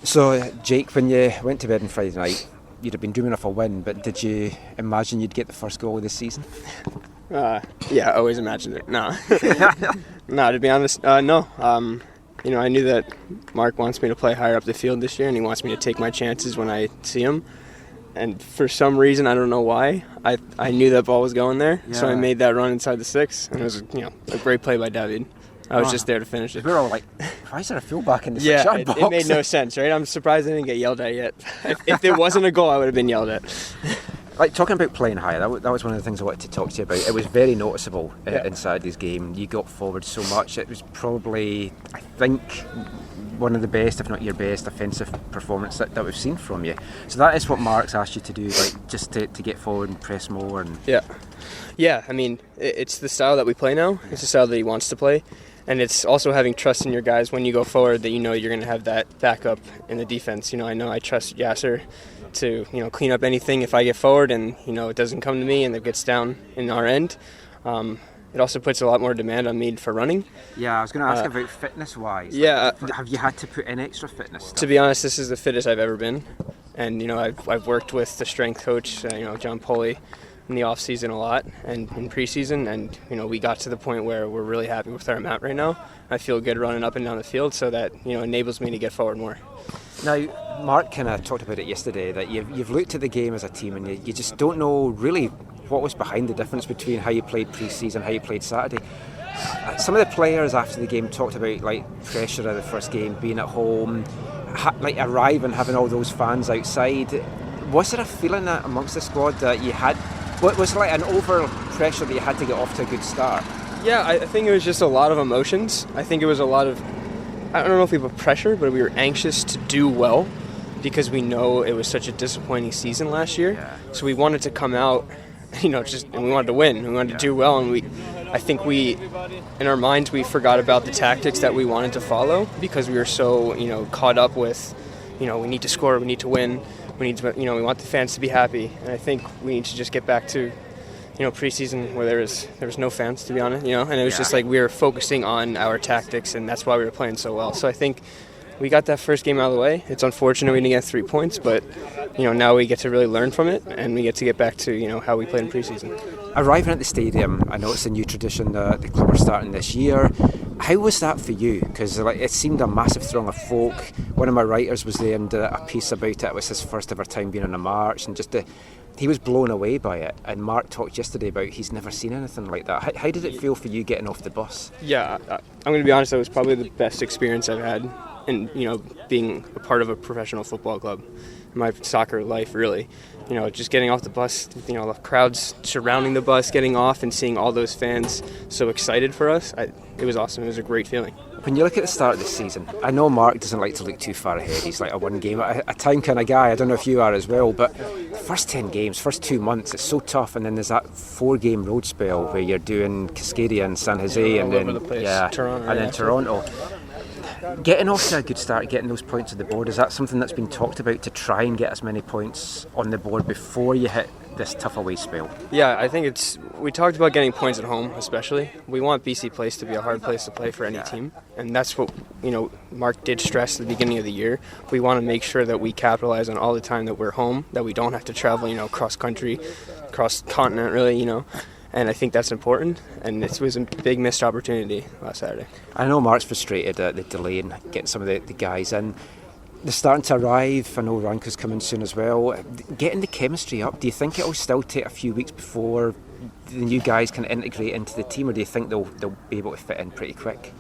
So, Jake, when you went to bed on Friday night, you'd have been dreaming of a win, but did you imagine you'd get the first goal of this season? Yeah, I always imagined it. No. No, to be honest, no. I knew that Mark wants me to play higher up the field this year, and he wants me to take my chances when I see him. And for some reason, I don't know why, I knew that ball was going there, so I made that run inside the 6, and it was a great play by David. I was just there to finish it. We were all like, why is there a fullback in the 6-yard box? It made no sense, right? I'm surprised I didn't get yelled at yet. If there wasn't a goal, I would have been yelled at. Like, talking about playing higher, that was one of the things I wanted to talk to you about. It was very noticeable inside this game. You got forward so much. It was probably, I think, one of the best, if not your best, offensive performance that we've seen from you. So that is what Mark's asked you to do, like, just to get forward and press more. And Yeah, I mean, it's the style that we play now. It's the style that he wants to play. And it's also having trust in your guys when you go forward, that you know you're going to have that backup in the defense. I know I trust Yasser to clean up anything if I get forward and it doesn't come to me and it gets down in our end. It also puts a lot more demand on me for running. Yeah, I was going to ask about fitness-wise. Yeah, have you had to put in extra fitness stuff? To be honest, this is the fittest I've ever been, and I've worked with the strength coach, John Poley, in the off season a lot and in preseason, and we got to the point where we're really happy with our map right now. I feel good running up and down the field, so that enables me to get forward more. Now, Mark kind of talked about it yesterday, that you've looked at the game as a team and you just don't know really what was behind the difference between how you played pre-season, how you played Saturday. Some of the players after the game talked about like pressure of the first game, being at home, like arriving, having all those fans outside. Was there a feeling that amongst the squad that you had? Was it like an over pressure that you had to get off to a good start? Yeah, I think it was just a lot of emotions. I think it was a lot of, I don't know if we have pressure, but we were anxious to do well because we know it was such a disappointing season last year. Yeah. So we wanted to come out, and we wanted to win. We wanted to do well, and I think in our minds, we forgot about the tactics that we wanted to follow because we were so, caught up with, we need to score, we need to win, we need to, we want the fans to be happy. And I think we need to just get back to, preseason where there was no fans, to be honest, and it was just like we were focusing on our tactics, and that's why we were playing so well. So I think we got that first game out of the way. It's unfortunate we didn't get 3 points, but now we get to really learn from it, and we get to get back to how we played in preseason. Arriving at the stadium, I know it's a new tradition that the club are starting this year. How was that for you? Because it seemed a massive throng of folk. One of my writers was there and did a piece about it. It was his first ever time being on a march, and he was blown away by it. And Mark talked yesterday about he's never seen anything like that. How did it feel for you getting off the bus? Yeah, I'm going to be honest, that was probably the best experience I've had in being a part of a professional football club in my soccer life, really. Just getting off the bus, the crowds surrounding the bus, getting off and seeing all those fans so excited for us, it was awesome. It was a great feeling. When you look at the start of the season, I know Mark doesn't like to look too far ahead. He's like a one game at a time kind of guy. I don't know if you are as well, but the first 10 games, first 2 months, it's so tough. And then there's that 4-game road spell where you're doing Cascadia and San Jose and then Toronto. Getting off to a good start, getting those points on the board, is that something that's been talked about to try and get as many points on the board before you hit this tough away spell? Yeah, I think we talked about getting points at home especially. We want BC Place to be a hard place to play for any team, and that's what Mark did stress at the beginning of the year. We want to make sure that we capitalize on all the time that we're home, that we don't have to travel cross country, cross continent really, and I think that's important, and it was a big missed opportunity last Saturday. I know Mark's frustrated at the delay in getting some of the guys in. They're starting to arrive. I know Ranko's coming soon as well. Getting the chemistry up, do you think it'll still take a few weeks before the new guys can integrate into the team, or do you think they'll be able to fit in pretty quick?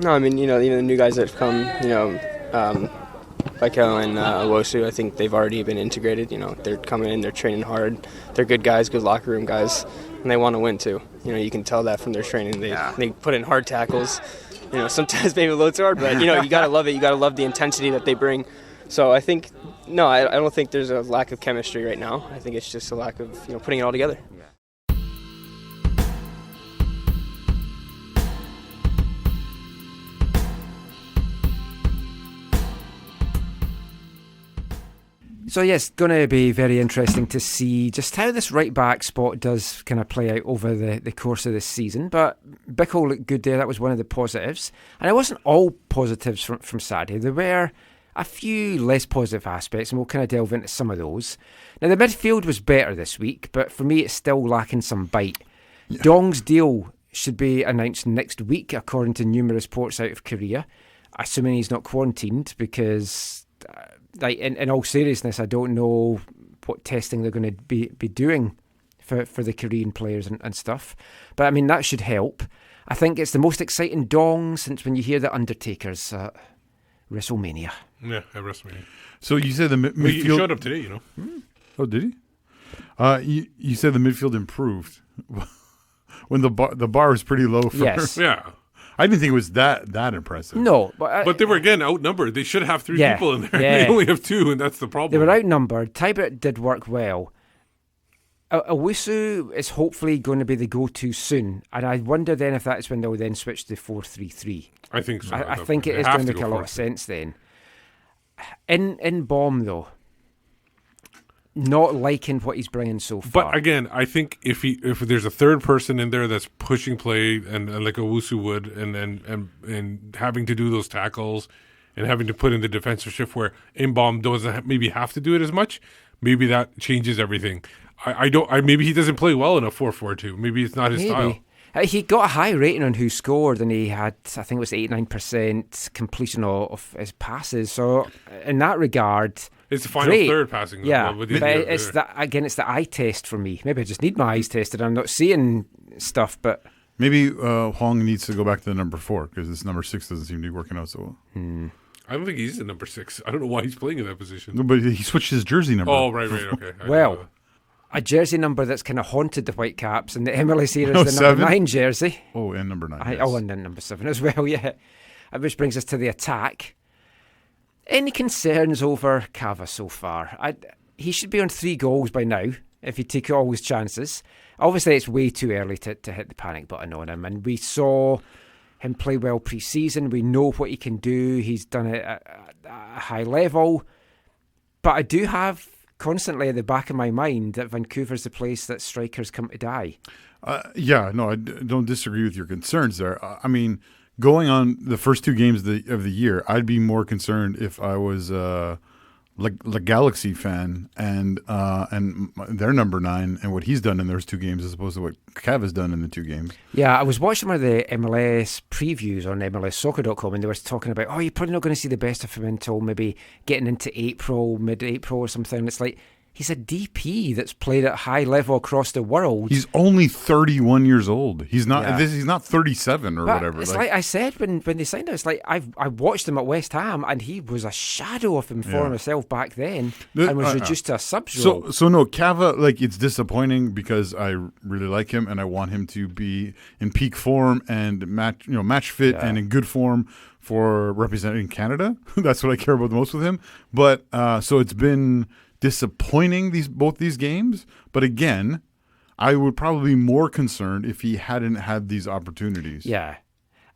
No, I mean, the new guys that have come, Michael and Owosu, I think they've already been integrated. They're coming in, they're training hard. They're good guys, good locker room guys, and they want to win too. You can tell that from their training. They put in hard tackles. Sometimes maybe a little too hard, but you gotta love it. You gotta love the intensity that they bring. So I think, no, I don't think there's a lack of chemistry right now. I think it's just a lack of putting it all together. So yes, going to be very interesting to see just how this right back spot does kind of play out over the course of this season. But Bickle looked good there. That was one of the positives. And it wasn't all positives from Saturday. There were a few less positive aspects, and we'll kind of delve into some of those. Now, the midfield was better this week, but for me, it's still lacking some bite. Yeah. Dong's deal should be announced next week, according to numerous reports out of Korea, assuming he's not quarantined, because... in all seriousness, I don't know what testing they're going to be doing for the Korean players and stuff. But, I mean, that should help. I think it's the most exciting dong since when you hear the Undertaker's WrestleMania. Yeah, at WrestleMania. So you said the midfield... He showed up today, Oh, did he? You said the midfield improved. When the bar was pretty low for... Yes. Yeah. I didn't think it was that impressive. No. But they were, again, outnumbered. They should have 3 people in there. Yeah. They only have 2, and that's the problem. They were outnumbered. Tybert did work well. Owusu is hopefully going to be the go-to soon, and I wonder then if that's when they'll then switch to 4-3-3. I think so. I think it is going to make a lot of sense then. In Bomb, though, not liking what he's bringing so far. But again, I think if there's a third person in there that's pushing play and like Owusu would, and having to do those tackles and having to put in the defensive shift where Bomb doesn't maybe have to do it as much, maybe that changes everything. Maybe he doesn't play well in a 4-4-2. Maybe it's not his style. He got a high rating on who scored, and he had, I think it was 89% completion of his passes. So in that regard, It's the final great. third passing. Yeah, with but the, it's the eye test for me. Maybe I just need my eyes tested. I'm not seeing stuff, but Maybe Hong needs to go back to the number 4 because this number 6 doesn't seem to be working out so well. I don't think he's the number 6. I don't know why he's playing in that position. No, but he switched his jersey number. Oh, right, okay. I well, know. a jersey number that's kind of haunted the Whitecaps, and the MLS era No, is the number 7? 9 jersey. Oh, and number 9. Oh, and then number 7 as well, yeah. Which brings us to the attack. Any concerns over Cava so far? He should be on 3 goals by now if he'd take all his chances. Obviously, it's way too early to hit the panic button on him, and we saw him play well pre-season. We know what he can do. He's done it at a high level. But I do have constantly at the back of my mind that Vancouver's the place that strikers come to die. Yeah, no, I don't disagree with your concerns there. I mean, going on the first 2 games of the year, I'd be more concerned if I was the Galaxy fan and their number 9 and what he's done in those 2 games as opposed to what Cav has done in the 2 games. Yeah, I was watching one of the MLS previews on MLSsoccer.com and they were talking about, you're probably not going to see the best of him until maybe getting into April, mid-April or something. It's like, he's a DP that's played at high level across the world. He's only 31 years old. He's not. Yeah. He's not 37 or But whatever. It's like I said when they signed him. It's like I watched him at West Ham, and he was a shadow of him for himself back then, and was reduced to a sub role. So no, Cava, like, it's disappointing because I really like him and I want him to be in peak form and match fit and in good form for representing Canada. That's what I care about the most with him. But so it's been disappointing both these games, but again, I would probably be more concerned if he hadn't had these opportunities. Yeah,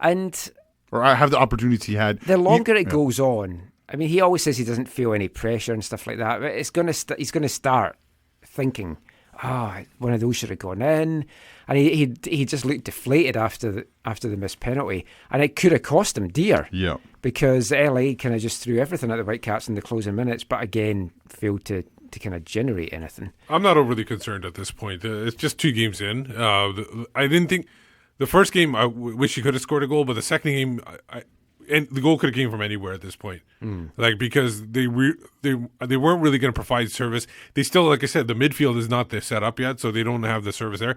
or I have the opportunities he had. The longer it goes on, I mean, he always says he doesn't feel any pressure and stuff like that. But he's going to start thinking, one of those should have gone in, and he just looked deflated after the missed penalty, and it could have cost him dear. Yeah. Because LA kind of just threw everything at the Whitecaps in the closing minutes, but again failed to kind of generate anything. I'm not overly concerned at this point. It's just 2 games in. I didn't think the first game. I wish he could have scored a goal, but the second game, and the goal could have came from anywhere at this point. Like, because they weren't really going to provide service. They still, like I said, the midfield is not set up yet, so they don't have the service there.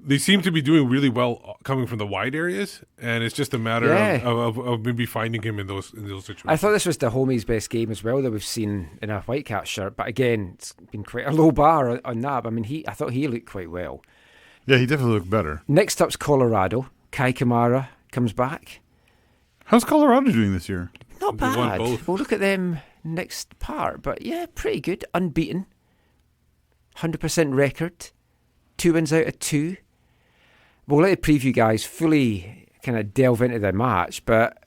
They seem to be doing really well coming from the wide areas, and it's just a matter of maybe finding him in those situations. I thought this was the homie's best game as well that we've seen in a Whitecaps shirt, but again, it's been quite a low bar on that. I mean, I thought he looked quite well. Yeah, he definitely looked better. Next up's Colorado. Kai Kamara comes back. How's Colorado doing this year? Not They won bad. both. We'll look at them next part, but yeah, pretty good. Unbeaten. 100% record. 2 wins out of 2. We'll let the preview guys fully kind of delve into the match, but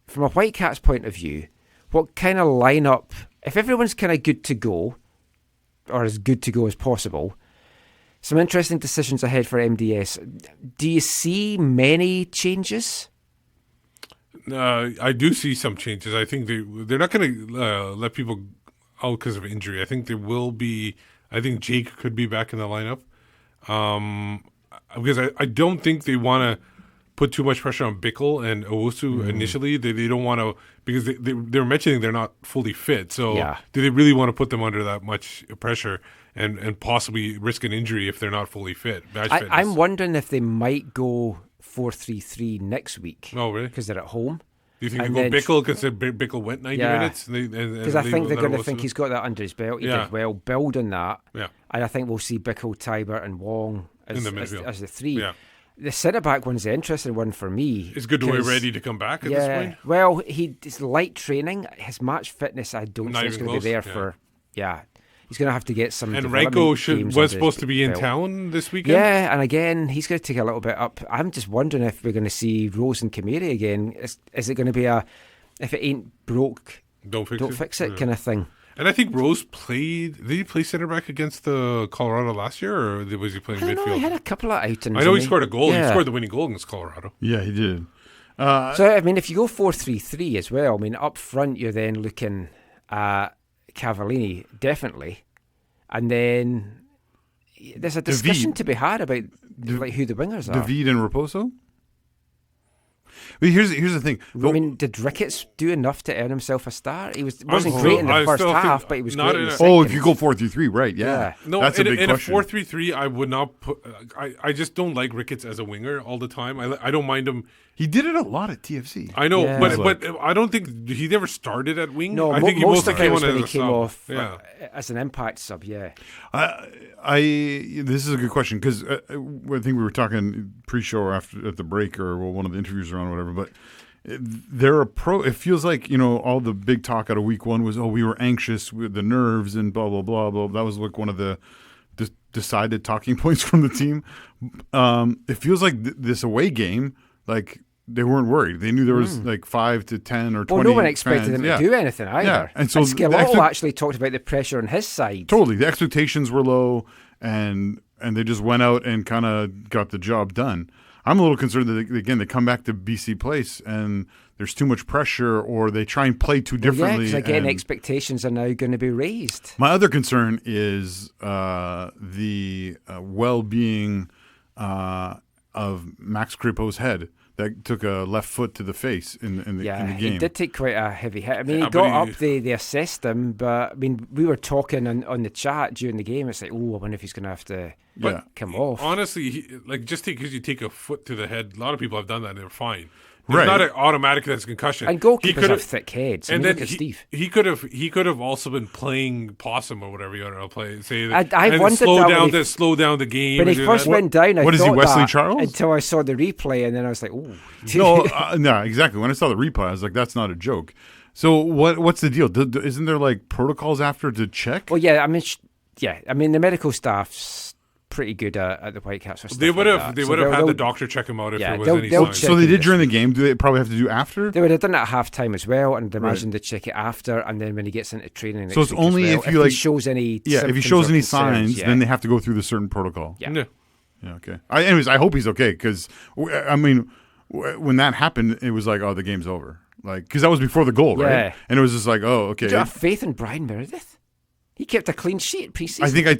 from a Whitecaps point of view, what kind of lineup, if everyone's kind of good to go, or as good to go as possible, some interesting decisions ahead for MDS. Do you see many changes? I do see some changes. I think they're not going to let people out because of injury. I think there will be. I think Jake could be back in the lineup. Because I don't think they want to put too much pressure on Bickle and Owusu initially. They don't want to, because they're mentioning they're not fully fit. So do they really want to put them under that much pressure and possibly risk an injury if they're not fully fit? I'm wondering if they might go 4-3-3 next week. Oh, really? Because they're at home. Do you think they go Bickle because Bickle went 90 minutes? Because I think they're going to think he's got that under his belt. He did well. Build on that. Yeah. And I think we'll see Bickle, Tybert and Wong as the 3. Yeah. The centre-back one's the interesting one for me. Is Goodway ready to come back at this point? Well, his light training, his match fitness, I don't think is going to be there for... Yeah. He's going to have to get some... And Renko was supposed to be in town this weekend? Yeah, and again, he's going to take a little bit up. I'm just wondering if we're going to see Rose and Kamiri again. Is it going to be if it ain't broke, don't fix it kind of thing? And I think Rose played... Did he play centre back against the Colorado last year, or was he playing midfield? Know, he had a couple of outings. I know he scored a goal. Yeah. He scored the winning goal against Colorado. Yeah, he did. So, I mean, if you go 4-3-3 as well, I mean, up front you're then looking at Cavallini, definitely. And then there's a discussion to be had about who the wingers are. David and Raposo? But here's the thing. I mean, did Ricketts do enough to earn himself a start? He wasn't great in the I first still think half, but he was not great in in the a- second. Oh, if you go 4-3-3, right? Yeah, No, that's a big in question. a 4-3-3, I would not put. I just don't like Ricketts as a winger all the time. I don't mind him. He did it a lot at TFC. I know, Yeah. but I don't think he never started at wing. No, I think he most mostly of it came was on when he as a came sub. off Yeah. as an impact sub. Yeah, This is a good question because I think we were talking pre-show or after at the break or one of the interviews around whatever, but they're it feels like, all the big talk out of week one was, we were anxious with the nerves and blah blah blah blah. That was like one of the decided talking points from the team. It feels like this away game, like they weren't worried. They knew there was like 5 to 10 or 20. well, no one expected fans. him Yeah. to do anything either. Yeah. And so Gheallaidh actually talked about the pressure on his side. Totally, the expectations were low, and they just went out and kind of got the job done. I'm a little concerned that they come back to BC Place and there's too much pressure, or they try and play too differently. Yeah, because again, and expectations are now going to be raised. my other concern is the well-being of Max Kripo's head that took a left foot to the face in the game. He did take quite a heavy hit. I mean, he Yeah, got but up, they assessed him, but I mean, we were talking on the chat during the game. It's like, I wonder if he's going to have to come off. Honestly, just because you take a foot to the head, a lot of people have done that and they're fine. It's Right. not an automatic that's concussion. And goalkeepers He could've- have thick heads. I And mean, then look at Steve. he could have also been playing possum or whatever you want to play. Say that, I and wondered slow that down when he- the slow down the game. When he and do first that. went down, I what is he, thought Wesley that Charles? until I saw the replay, and then I was like, "Ooh." No, exactly. When I saw the replay, I was like, "That's not a joke." So what's the deal? Isn't there like protocols after to check? Well, yeah. I mean, the medical staff's pretty good at the Whitecaps. For stuff They would like have that. So had the they'll- doctor check him out if Yeah, there was they'll- any they'll signs. check So they it. did during the game. Do they probably have to do after? They would have done it at halftime as well, and I'd imagine Right. they check it after, and then when he gets into training. So next it's week as only well. if you, he like- shows any Yeah, if he symptoms shows or any concerns, signs, yeah. then they have to go through the certain protocol. Yeah. Yeah. Yeah, okay. Anyways, I hope he's okay because, I mean, when that happened, it was like, oh, the game's over. Like, because that was before the goal, right? Yeah. And it was just like, oh, okay. Do you have faith in Brian Meredith? He kept a clean sheet pre-season. I think I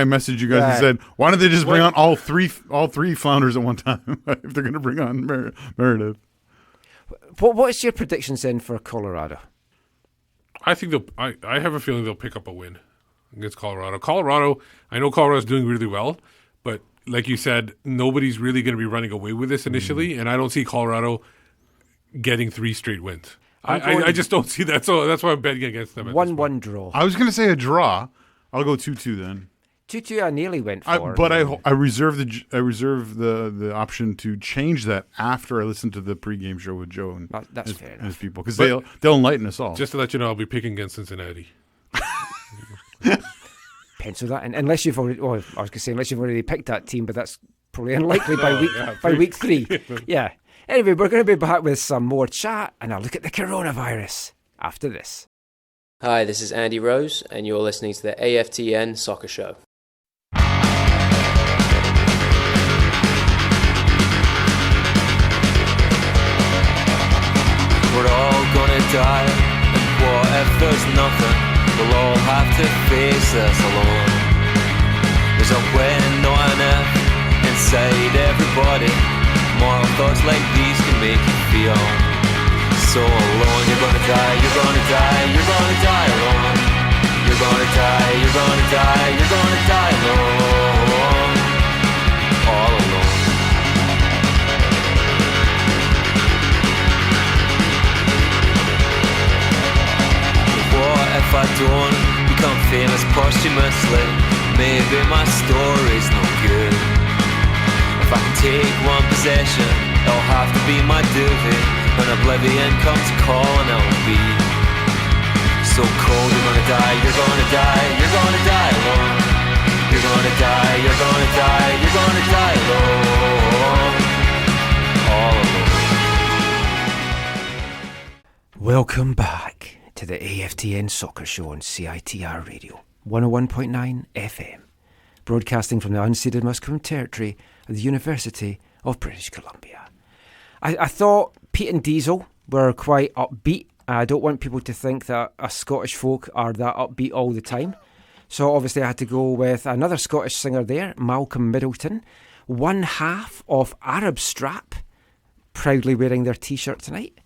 messaged you guys and Yeah. said, why don't they just bring on all three flounders at one time if they're going to bring on Meredith? What's your predictions then for Colorado? I think I have a feeling they'll pick up a win against Colorado. Colorado, I know Colorado's doing really well, but like you said, nobody's really going to be running away with this initially, and I don't see Colorado getting 3 straight wins. I just don't see that, so that's why I'm betting against them. 1-1 draw. I was going to say a draw. I'll go 2-2 then. 2-2 I nearly went for. But I reserve the option to change that after I listen to the pregame show with Joe and That's his, fair and enough. his people because they'll enlighten us all. Just to let you know, I'll be picking against Cincinnati. Pencil that in. Unless you've already, I was going to say, unless you've already picked that team, but that's probably unlikely by week 3. Yeah. Anyway, we're going to be back with some more chat and a look at the coronavirus after this. Hi, this is Andy Rose, and you're listening to the AFTN Soccer Show. We're all gonna die, and what if there's nothing? We'll all have to face this alone. There's a when, not an if, inside everybody. Moral thoughts like these can make you feel so alone. You're gonna die, you're gonna die, you're gonna die alone. You're gonna die, you're gonna die, you're gonna die alone. All alone. What if I don't become famous posthumously? Maybe my story's no good. If I can take one possession, it'll have to be my duvet. When oblivion comes calling, I'll be so cold. You're gonna die, you're gonna die, you're gonna die alone. You're gonna die, you're gonna die, you're gonna die alone. All alone. Welcome back to the AFTN Soccer Show on CITR Radio, 101.9 FM, broadcasting from the unceded Musqueam territory of the University of British Columbia. I thought Peat and Diesel were quite upbeat. I don't want people to think that us Scottish folk are that upbeat all the time. So obviously I had to go with another Scottish singer there, Malcolm Middleton, one half of Arab Strap. proudly wearing their T-shirt tonight.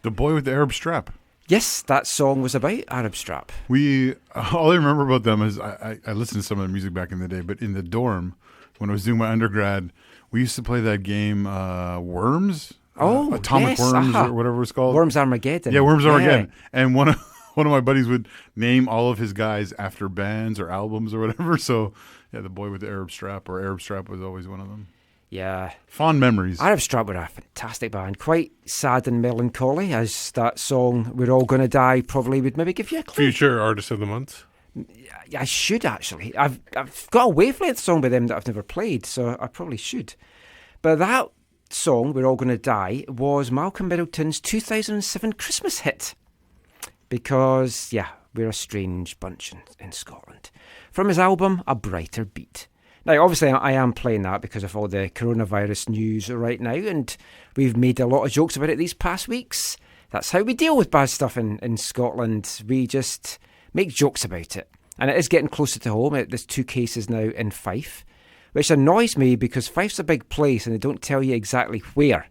The boy with the Arab strap. Yes, that song was about Arab strap. All I remember about them is I listened to some of the music back in the day, but in the dorm, when I was doing my undergrad, we used to play that game, Worms? Atomic Worms or whatever it's called. Worms Armageddon. Yeah, Worms Armageddon. And one of my buddies would name all of his guys after bands or albums or whatever. So, yeah, the boy with the Arab strap or Arab strap was always one of them. Yeah. Fond memories. Arab Strap were a fantastic band. Quite sad and melancholy, as that song, We're All Gonna Die, probably would maybe give you a clue. Future Artist of the Month. I should, actually. I've got a Wavelength song by them that I've never played, so I probably should. But that song, We're All Gonna Die, was Malcolm Middleton's 2007 Christmas hit. Because, yeah, we're a strange bunch in Scotland. From his album, A Brighter Beat. Now, obviously, I am playing that because of all the coronavirus news right now, and we've made a lot of jokes about it these past weeks. That's how we deal with bad stuff in Scotland. We just make jokes about it. And it is getting closer to home. There's 2 cases now in Fife, which annoys me because Fife's a big place and they don't tell you exactly where.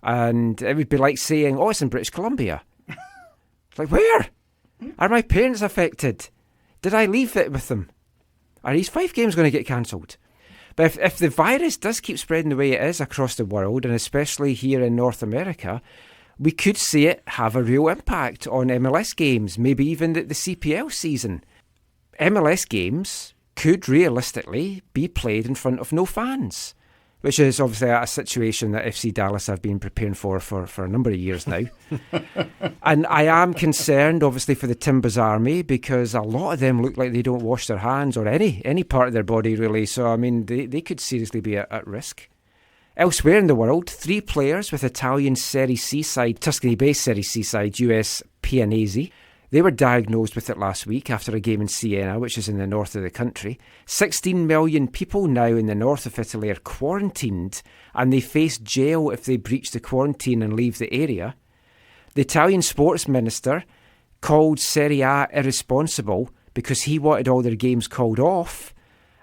And it would be like saying, it's in British Columbia. It's like, where? Are my parents affected? Did I leave it with them? Are these Fife games going to get cancelled? But if the virus does keep spreading the way it is across the world, and especially here in North America, we could see it have a real impact on MLS games, maybe even the CPL season. MLS games could realistically be played in front of no fans, which is obviously a situation that FC Dallas have been preparing for a number of years now. And I am concerned, obviously, for the Timbers Army because a lot of them look like they don't wash their hands or any part of their body, really. So, I mean, they could seriously be at risk. Elsewhere in the world, 3 players with Italian Serie C side, Tuscany-based Serie C side, US Pianese, they were diagnosed with it last week after a game in Siena, which is in the north of the country. 16 million people now in the north of Italy are quarantined, and they face jail if they breach the quarantine and leave the area. The Italian sports minister called Serie A irresponsible because he wanted all their games called off,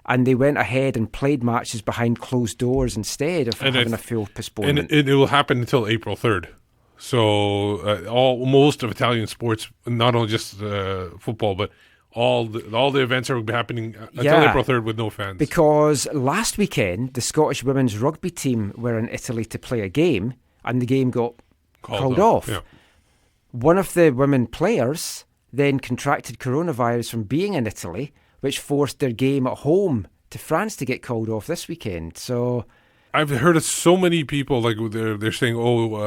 and they went ahead and played matches behind closed doors instead of having a full postponement. And it will happen until April 3rd. So most of Italian sports, not only just football, but all the events are happening until April 3rd with no fans. Because last weekend, the Scottish women's rugby team were in Italy to play a game, and the game got called off. Yeah. One of the women players then contracted coronavirus from being in Italy, which forced their game at home to France to get called off this weekend. So I've heard of so many people, like they're saying,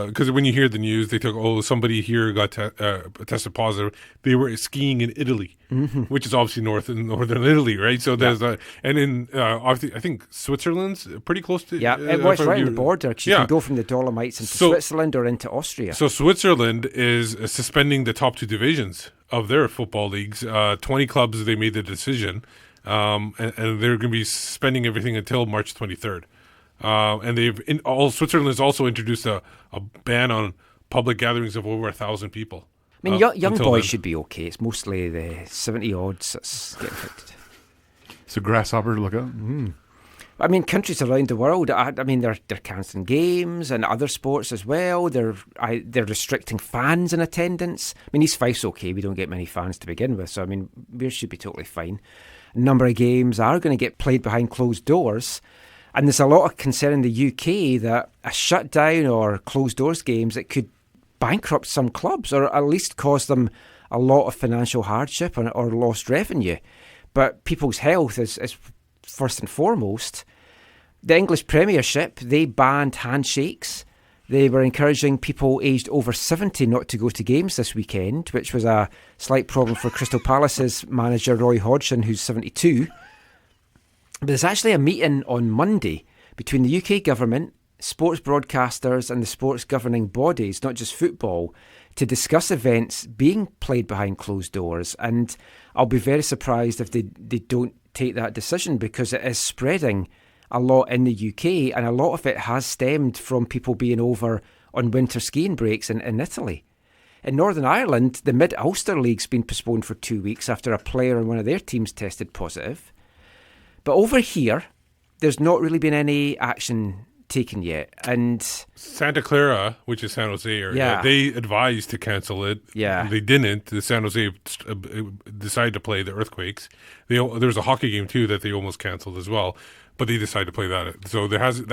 because when you hear the news, they talk, somebody here got tested positive. They were skiing in Italy, which is obviously northern Italy, right? So there's and in I think Switzerland's pretty close to. Yeah, it's right on the border. You can go from the Dolomites into Switzerland or into Austria. So Switzerland is suspending the top 2 divisions of their football leagues. 20 clubs, they made the decision, and they're going to be suspending everything until March 23rd. And Switzerland has also introduced a ban on public gatherings of over 1,000 people. I mean, young boys should be okay. It's mostly the 70-odds that's getting affected. It's a grasshopper to look at. I mean, countries around the world, I mean, they're cancelling games and other sports as well. They're restricting fans in attendance. I mean, East Fife's okay. We don't get many fans to begin with. So, I mean, we should be totally fine. A number of games are going to get played behind closed doors. And there's a lot of concern in the UK that a shutdown or closed doors games, it could bankrupt some clubs or at least cause them a lot of financial hardship or lost revenue. But people's health is first and foremost. The English Premiership, they banned handshakes. They were encouraging people aged over 70 not to go to games this weekend, which was a slight problem for Crystal Palace's manager Roy Hodgson, who's 72. But there's actually a meeting on Monday between the UK government, sports broadcasters and the sports governing bodies, not just football, to discuss events being played behind closed doors. And I'll be very surprised if they don't take that decision because it is spreading a lot in the UK and a lot of it has stemmed from people being over on winter skiing breaks in Italy. In Northern Ireland, the Mid-Ulster League's been postponed for 2 weeks after a player on one of their teams tested positive. But over here, there's not really been any action taken yet. And Santa Clara, which is San Jose area, Yeah. they advised to cancel it. Yeah. They didn't. The San Jose decided to play the Earthquakes. There was a hockey game, too, that they almost canceled as well. But they decided to play that. So that hasn't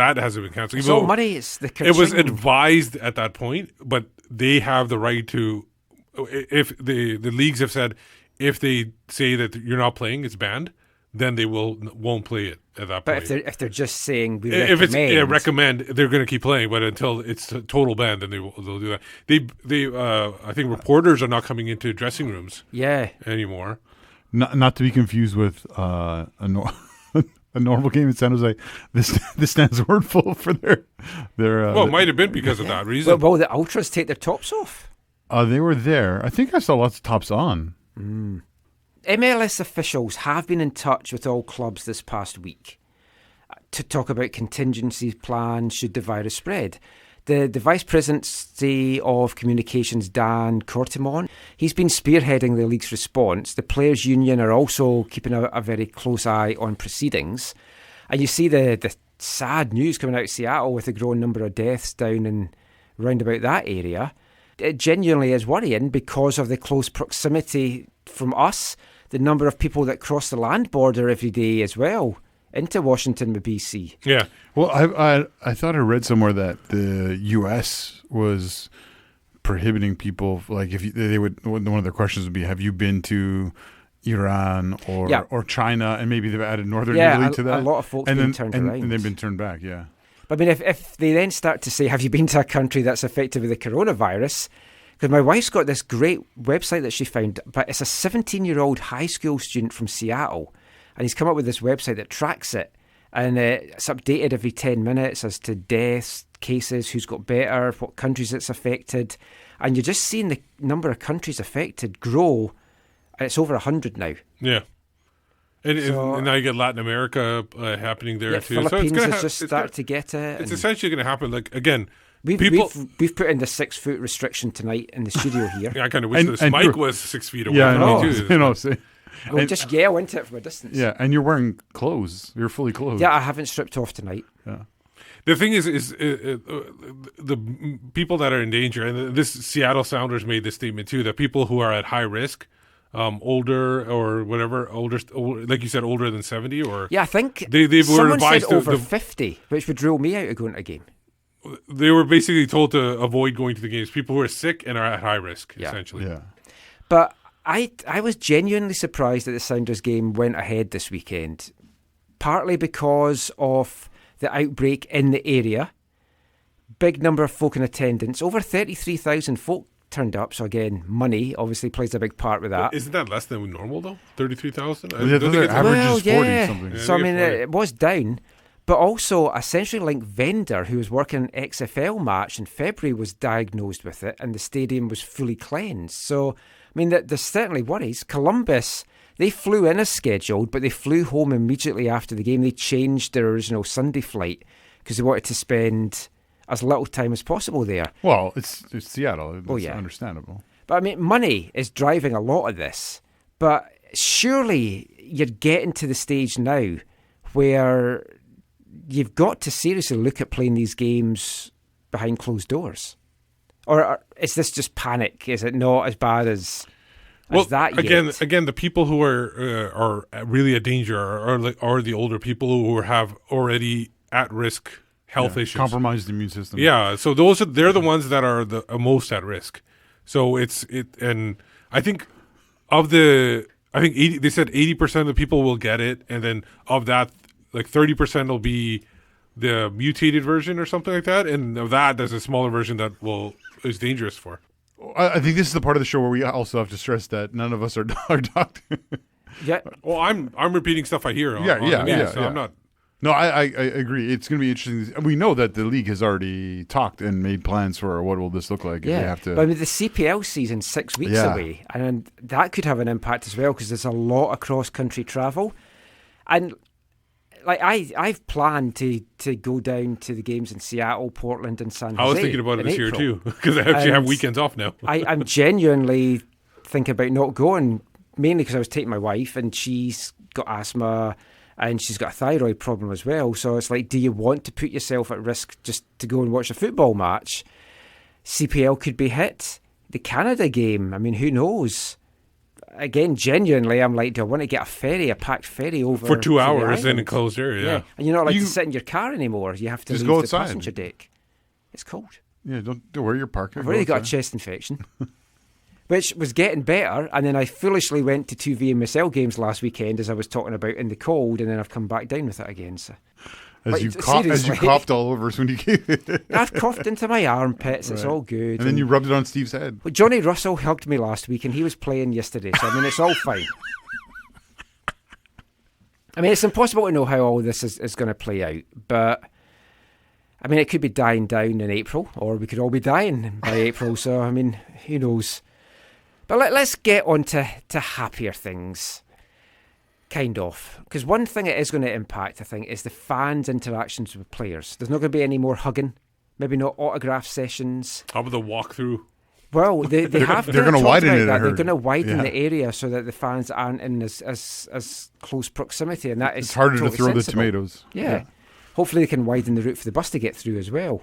been canceled. it's all money. It's the It was coaching. advised at that point, but they have the right to, if the leagues have said, if they say that you're not playing, it's banned, then they won't play it at that But point. if they're just saying we If it's recommend, recommend, they're going to keep playing. But until it's a total ban, then they'll do that. I think reporters are not coming into dressing rooms yeah, anymore. Not to be confused with a normal game in San Jose. This stands wordful for their. Well, it might have been because of that reason. Well, the Ultras take their tops off. They were there. I think I saw lots of tops on. MLS officials have been in touch with all clubs this past week to talk about contingency plans should the virus spread. The Vice Presidency of Communications, Dan Cortimon, he's been spearheading the league's response. The Players' Union are also keeping a very close eye on proceedings. And you see the sad news coming out of Seattle with the growing number of deaths down in round about that area. It genuinely is worrying because of the close proximity from us, the number of people that cross the land border every day as well into Washington with BC. Yeah. Well, I thought I read somewhere that the U.S. was prohibiting people, like if they would, one of their questions would be, have you been to Iran or China, and maybe they've added Northern Italy to that. A lot of folks and been then, turned and, around. and they've been turned back. Yeah. But I mean, if they then start to say, have you been to a country that's affected with the coronavirus? Because my wife's got this great website that she found, but it's a 17-year-old high school student from Seattle, and he's come up with this website that tracks it, and it's updated every 10 minutes as to deaths, cases, who's got better, what countries it's affected, and you're just seeing the number of countries affected grow, and it's over 100 now. Yeah. And now you get Latin America happening there too. Philippines so it's has just started to get it. It's essentially going to happen. Like again, we've put in the 6 foot restriction tonight in the studio here. Yeah, I kind of wish this mic was 6 feet away. Yeah, from me too. You know. So, We'll just yell into it from a distance. Yeah, and you're wearing clothes. You're fully clothed. Yeah, I haven't stripped off tonight. Yeah. The thing is the people that are in danger, and this Seattle Sounders made this statement too, that people who are at high risk, older or whatever, older, like you said, older than 70, or yeah, I think they were someone advised said over 50, which would rule me out of going to a game. They were basically told to avoid going to the games. People who are sick and are at high risk, essentially. Yeah. But I was genuinely surprised that the Sounders game went ahead this weekend, partly because of the outbreak in the area. Big number of folk in attendance. Over 33,000 folk turned up. So again, money obviously plays a big part with that. Isn't that less than normal though? 33,000? Their average is 40 something. Yeah, So I mean, it was down. But also, a CenturyLink vendor who was working an XFL match in February was diagnosed with it, and the stadium was fully cleansed. So, I mean, there's certainly worries. Columbus, they flew in as scheduled, but they flew home immediately after the game. They changed their original Sunday flight because they wanted to spend as little time as possible there. Well, it's Seattle. It's understandable. But I mean, money is driving a lot of this. But surely you're getting to the stage now where you've got to seriously look at playing these games behind closed doors. Or is this just panic? Is it not as bad as that yet? Again, the people who are really at danger are the older people who have already at risk health issues, compromised immune system. Yeah, so they're the ones that are the most at risk. So and I think they said 80% of the people will get it, and then of that, like 30% will be the mutated version or something like that, and of that, there's a smaller version that is dangerous for. I think this is the part of the show where we also have to stress that none of us are doctors. Yeah. Well, I'm repeating stuff I hear. On the news, so I'm not. No, I agree. It's going to be interesting. We know that the league has already talked and made plans for what will this look like. If they have to. But I mean, the CPL season's 6 weeks away, and that could have an impact as well because there's a lot of cross-country travel, and like I've planned to go down to the games in Seattle, Portland, and San Jose. I was thinking about it this year too because I actually have weekends off now. I'm genuinely thinking about not going, mainly because I was taking my wife and she's got asthma, and she's got a thyroid problem as well. So it's like, do you want to put yourself at risk just to go and watch a football match? CPL could be hit. The Canada game, I mean, who knows? Again, genuinely, I'm like, do I want to get a packed ferry over for 2 hours in an enclosed area? Yeah. And you're not allowed to sit in your car anymore. You have to just leave go the outside. passenger deck. It's cold. Yeah, don't wear your parka. I've already got a chest infection, which was getting better. And then I foolishly went to 2 VMSL games last weekend, as I was talking about, in the cold, and then I've come back down with it again. So, as you coughed all over us when you came in. I've coughed into my armpits. It's all good. And then you rubbed it on Steve's head. Well, Johnny Russell hugged me last week, and he was playing yesterday. So, I mean, it's all fine. I mean, it's impossible to know how all this is going to play out. But, I mean, it could be dying down in April, or we could all be dying by April. So, I mean, who knows? But let's get on to happier things. Kind of. Because one thing it is going to impact, I think, is the fans' interactions with players. There's not going to be any more hugging. Maybe not autograph sessions. How about the walkthrough? Well, they're going to widen it. They're going to widen the area so that the fans aren't in as close proximity, and that is it's harder totally to throw sensible. the tomatoes. Yeah. Hopefully they can widen the route for the bus to get through as well.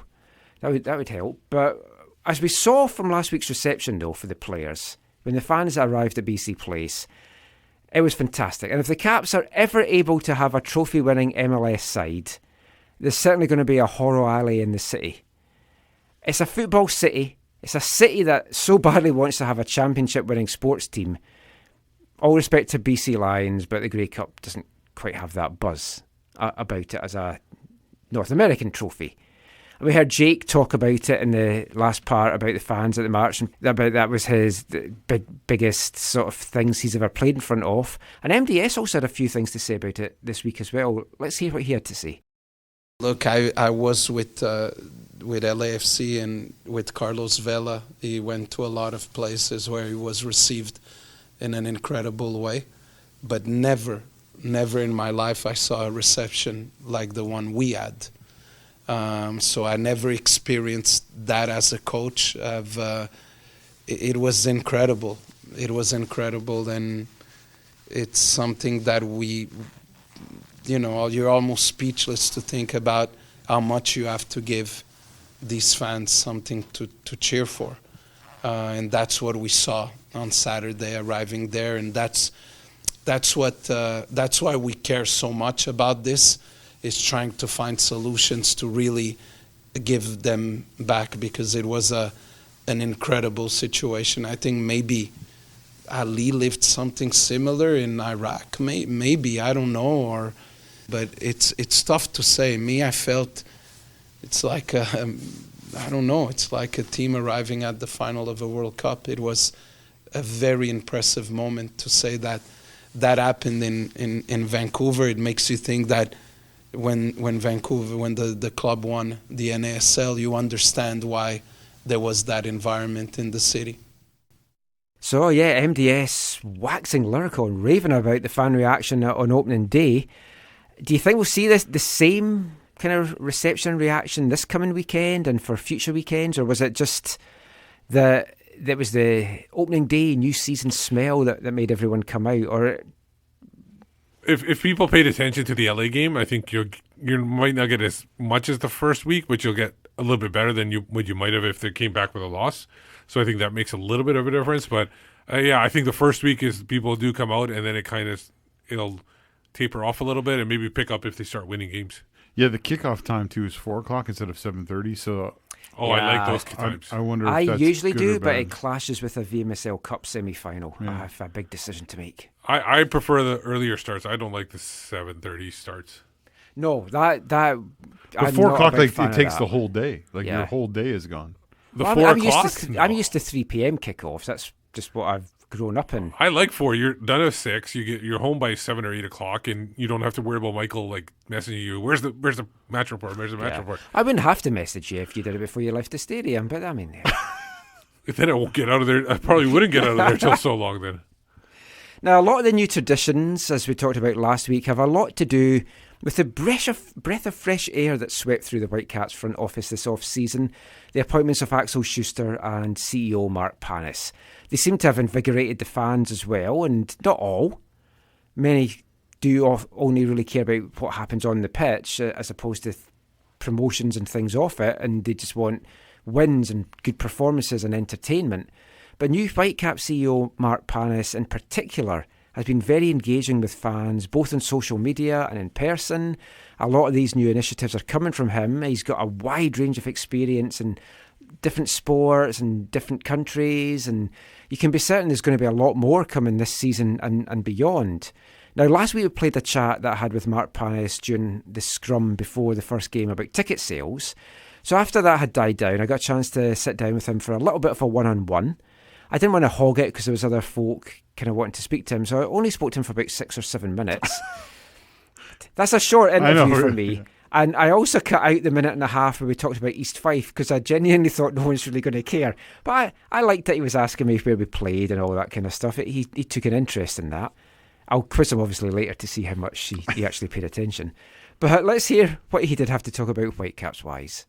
That would help. But as we saw from last week's reception, though, for the players, when the fans arrived at BC Place, it was fantastic. And if the Caps are ever able to have a trophy-winning MLS side, there's certainly going to be a Horo alley in the city. It's a football city. It's a city that so badly wants to have a championship-winning sports team. All respect to BC Lions, but the Grey Cup doesn't quite have that buzz about it as a North American trophy. And we heard Jake talk about it in the last part about the fans at the March, and about that was his biggest sort of things he's ever played in front of. And MDS also had a few things to say about it this week as well. Let's hear what he had to say. Look, I was with LAFC and with Carlos Vela. He went to a lot of places where he was received in an incredible way, but never in my life I saw a reception like the one we had. So I never experienced that as a coach. It was incredible. It was incredible, and it's something that you're almost speechless to think about how much you have to give these fans something to cheer for. And that's what we saw on Saturday arriving there, and that's why we care so much about this, is trying to find solutions to really give them back, because it was an incredible situation. I think maybe Ali lived something similar in Iraq, maybe, I don't know, but it's tough to say. I felt it's like it's like a team arriving at the final of a World Cup. It was a very impressive moment to say that happened in Vancouver. It makes you think that when the club won the NASL, you understand why there was that environment in the city. So yeah, MDS waxing lyrical and raving about the fan reaction on opening day. Do you think we'll see the same kind of reception reaction this coming weekend and for future weekends, or was it just that was the opening day new season smell that made everyone come out? Or if people paid attention to the LA game, I think you might not get as much as the first week, but you'll get a little bit better than what you might have if they came back with a loss. So I think that makes a little bit of a difference. But I think the first week is people do come out, and then it'll taper off a little bit and maybe pick up if they start winning games. Yeah, the kickoff time too is 4:00 instead of 7:30. So I like those times. I wonder. If I that's usually good do, or but bad. it clashes with a VMSL Cup semi-final. Yeah. I have a big decision to make. I prefer the earlier starts. I don't like the 7:30 starts. No, that. But I'm 4:00, not a big like fan it of takes that. the whole day. Like Yeah. your whole day is gone. The Well, 4 I'm o'clock. I'm used to 3 p.m. kickoffs. That's just what I've grown up in. I like 4. You're done at 6. You're home by 7 or 8 o'clock, and you don't have to worry about Michael like messaging you. Where's the match report? Where's the match report? I wouldn't have to message you if you did it before you left the stadium, but I mean. Then I won't get out of there. I probably wouldn't get out of there till so long then. Now, a lot of the new traditions, as we talked about last week, have a lot to do with the breath of fresh air that swept through the Whitecaps front office this off-season, the appointments of Axel Schuster and CEO Mark Pannes. They seem to have invigorated the fans as well, and not all. Many only really care about what happens on the pitch as opposed to promotions and things off it, and they just want wins and good performances and entertainment. But new Whitecaps CEO Mark Pannes in particular has been very engaging with fans, both on social media and in person. A lot of these new initiatives are coming from him. He's got a wide range of experience in different sports and different countries, and you can be certain there's going to be a lot more coming this season and beyond. Now, last week we played a chat that I had with Mark Pannes during the scrum before the first game about ticket sales. So after that had died down, I got a chance to sit down with him for a little bit of a one-on-one. I didn't want to hog it because there was other folk kind of wanting to speak to him, so I only spoke to him for about 6 or 7 minutes. That's a short interview for me. Yeah. And I also cut out the minute and a half where we talked about East Fife because I genuinely thought no one's really going to care. But I liked that he was asking me where we played and all that kind of stuff. He took an interest in that. I'll quiz him obviously later to see how much he actually paid attention. But let's hear what he did have to talk about Whitecaps-wise.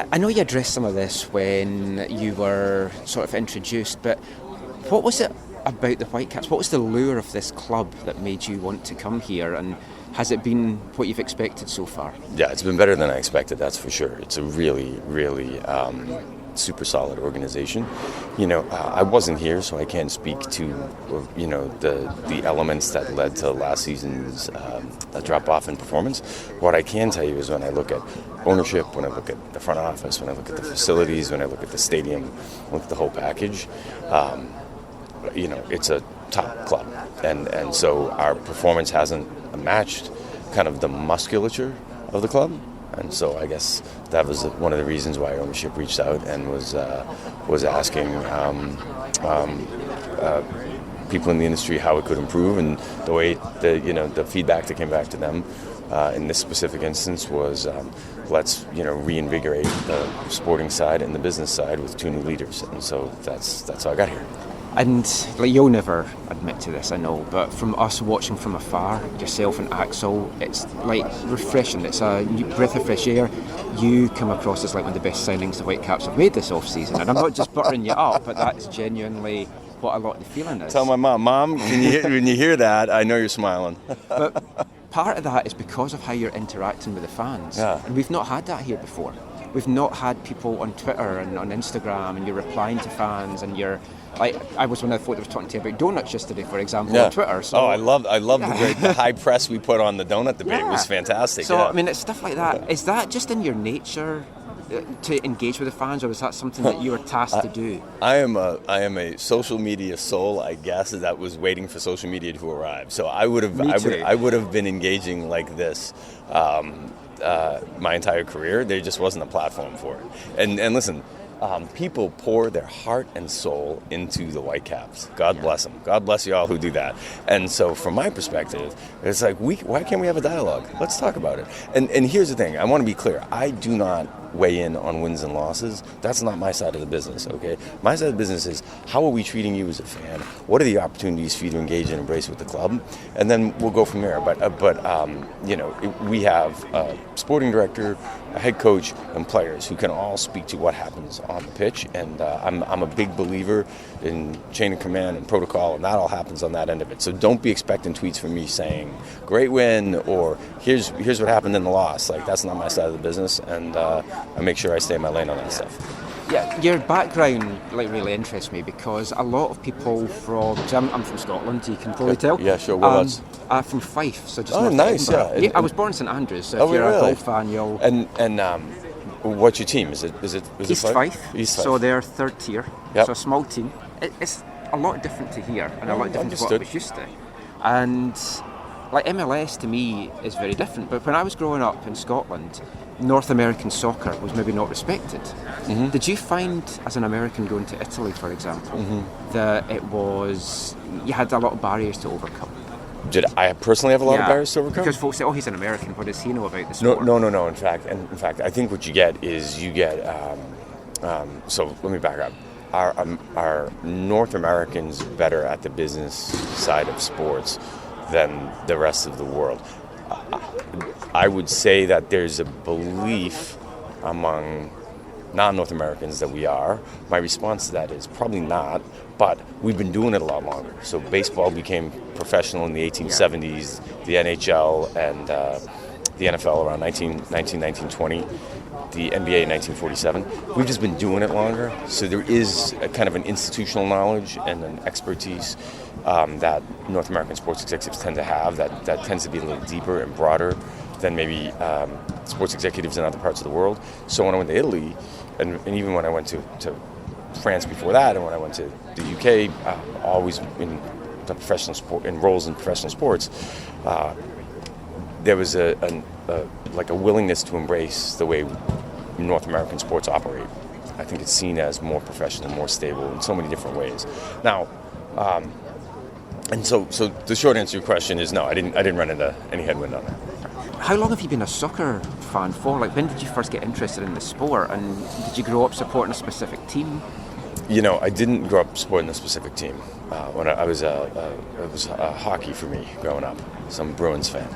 I know you addressed some of this when you were sort of introduced, but what was it about the Whitecaps? What was the lure of this club that made you want to come here, and has it been what you've expected so far? Yeah, it's been better than I expected, that's for sure. It's a really, really super solid organization. I wasn't here, so I can't speak to, the elements that led to last season's drop-off in performance. What I can tell you is when I look at ownership, when I look at the front office, when I look at the facilities, when I look at the stadium, look at the whole package, it's a top club. And so our performance hasn't matched kind of the musculature of the club. And so I guess that was one of the reasons why ownership reached out and was asking people in the industry how it could improve. And the way the feedback that came back to them in this specific instance was let's reinvigorate the sporting side and the business side with 2 new leaders. And so that's how I got here. And you'll never admit to this, I know, but from us watching from afar, yourself and Axel, it's refreshing. It's a new breath of fresh air. You come across as one of the best signings the Whitecaps have made this off-season, and I'm not just buttering you up, but that's genuinely what a lot of the feeling is. Tell my mom, when you hear that, I know you're smiling. But part of that is because of how you're interacting with the fans, and we've not had that here before. We've not had people on Twitter and on Instagram, and you're replying to fans, and you're I was one of the folk that was talking to you about donuts yesterday, for example, on Twitter. So, I love the high press we put on the donut debate. It was fantastic. So I mean, it's stuff like that. Is that just in your nature to engage with the fans, or was that something that you were tasked to do? I am a social media soul, I guess, that was waiting for social media to arrive. So I would have been engaging like this. My entire career, there just wasn't a platform for it. And listen, people pour their heart and soul into the Whitecaps. God bless them. God bless you all who do that. And so from my perspective, it's like, why can't we have a dialogue? Let's talk about it. And here's the thing. I want to be clear. I do not weigh in on wins and losses. That's not my side of the business, okay? My side of the business is, how are we treating you as a fan? What are the opportunities for you to engage and embrace with the club? And then we'll go from there. We have a sporting director, a head coach, and players who can all speak to what happens on the pitch. And I'm a big believer in chain of command and protocol, and that all happens on that end of it. So don't be expecting tweets from me saying, great win, or here's what happened in the loss. That's not my side of the business, and I make sure I stay in my lane on that stuff. Yeah, your background really interests me because a lot of people I'm from Scotland, you can probably tell. Yeah, sure. Whereabouts? From Fife, so just north nice. Edinburgh. Yeah. I was born in St Andrews, so if you're a golf fan, you'll. And what's your team? Is it East Fife? East Fife. So they're third tier. Yep. So a small team. It's a lot different to here, and a lot different to what I was used to. And MLS to me is very different. But when I was growing up in Scotland, North American soccer was maybe not respected. Mm-hmm. Did you find, as an American going to Italy, for example, that you had a lot of barriers to overcome? Did I personally have a lot of barriers to overcome? Because folks say, he's an American, what does he know about the sport? No. In fact, I think what you get is so let me back up. Are North Americans better at the business side of sports than the rest of the world? I would say that there's a belief among non-North Americans that we are, my response to that is probably not, but we've been doing it a lot longer. So baseball became professional in the 1870s, the NHL and the NFL around 1920, the NBA in 1947. We've just been doing it longer, so there is a kind of an institutional knowledge and an expertise that North American sports executives tend to have that tends to be a little deeper and broader than maybe sports executives in other parts of the world. So when I went to Italy, and even when I went to France before that, and when I went to the UK, always in the professional sport, in roles in professional sports, there was a willingness to embrace the way North American sports operate. I think it's seen as more professional, more stable in so many different ways. Now, and so the short answer to your question is no, I didn't run into any headwind on that. How long have you been a soccer fan for? Like, when did you first get interested in the sport, and did you grow up supporting a specific team? You know, I didn't grow up supporting a specific team. When I was hockey for me growing up. So I'm a Bruins fan.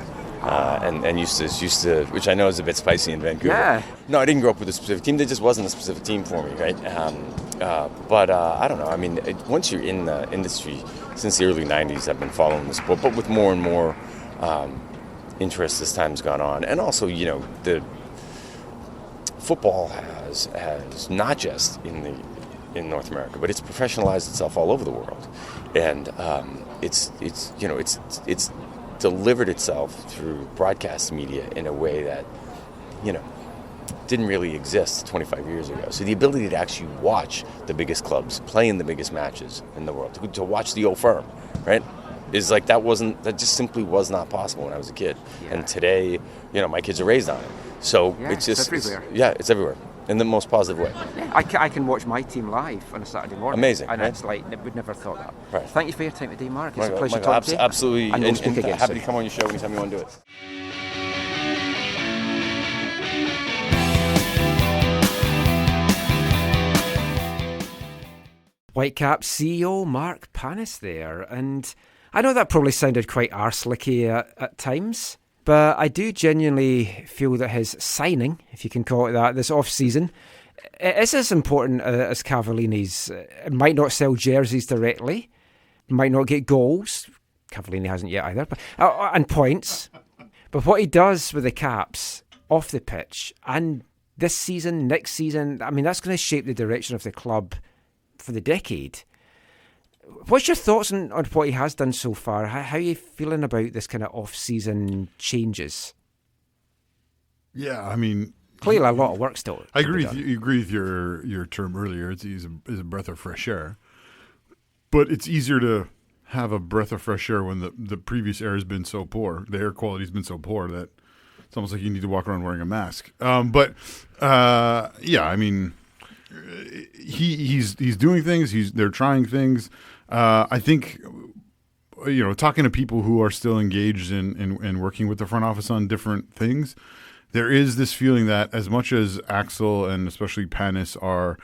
And used to, which I know is a bit spicy in Vancouver. Yeah. No, I didn't grow up with a specific team. There just wasn't a specific team for me, right? But I don't know. I mean, once you're in the industry, since the early 90s, I've been following the sport, but with more and more interest as time's gone on. And also, you know, the football has not just in North America, but it's professionalized itself all over the world. And it's delivered itself through broadcast media in a way that, you know, didn't really exist 25 years ago. So the ability to actually watch the biggest clubs play in the biggest matches in the world, to watch the old firm, right, is like that just simply was not possible when I was a kid. Yeah. And today, you know, my kids are raised on it. So it's just everywhere. It's everywhere. In the most positive way. Yeah, I can watch my team live on a Saturday morning. Amazing. And right? It's like, would never thought that. Right. Thank you for your time today, Mark. It's a Michael, pleasure talking to you. Absolutely. And we'll speak again happy soon. to come on your show anytime you want to do it. Whitecaps CEO Mark Pannes there. And I know that probably sounded quite arse-licky at times, but I do genuinely feel that his signing, if you can call it that, this off-season, is as important as Cavallini's. It might not sell jerseys directly, might not get goals. Cavallini hasn't yet either, but and points. But what he does with the Caps off the pitch, and this season, next season, I mean, that's going to shape the direction of the club for the decade. What's your thoughts on what he has done so far? How are you feeling about this kind of off-season changes? Yeah, I mean, clearly a lot of work still. I agree. You agree with your term earlier. He's a breath of fresh air, but it's easier to have a breath of fresh air when the previous air has been so poor. The air quality has been so poor that it's almost like you need to walk around wearing a mask. Yeah, I mean, he's doing things. They're trying things. I think, you know, talking to people who are still engaged in working with the front office on different things, there is this feeling that as much as Axel and especially Pannes are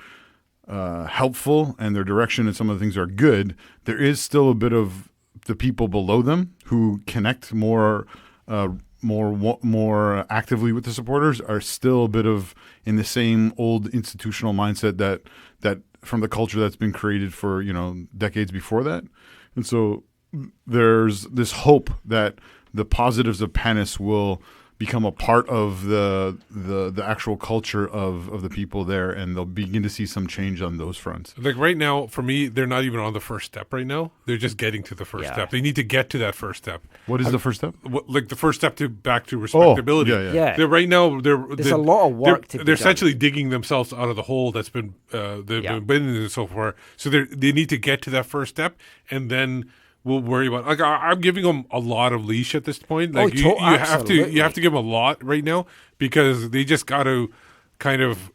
helpful and their direction and some of the things are good, there is still a bit of the people below them who connect more actively with the supporters are still a bit of in the same old institutional mindset that from the culture that's been created for, you know, decades before that. And so there's this hope that the positives of Pannes will become a part of the actual culture of the people there, and they'll begin to see some change on those fronts. Like right now, for me, they're not even on the first step right now. They're just getting to the first step. They need to get to that first step. What is the first step? Like the first step back to respectability. Yeah. They're right now. There's a lot of work to be They're done. essentially digging themselves out of the hole that's been been in so far. So they need to get to that first step, and then we'll worry about. Like I'm giving them a lot of leash at this point. Like you have to give them a lot right now because they just got to kind of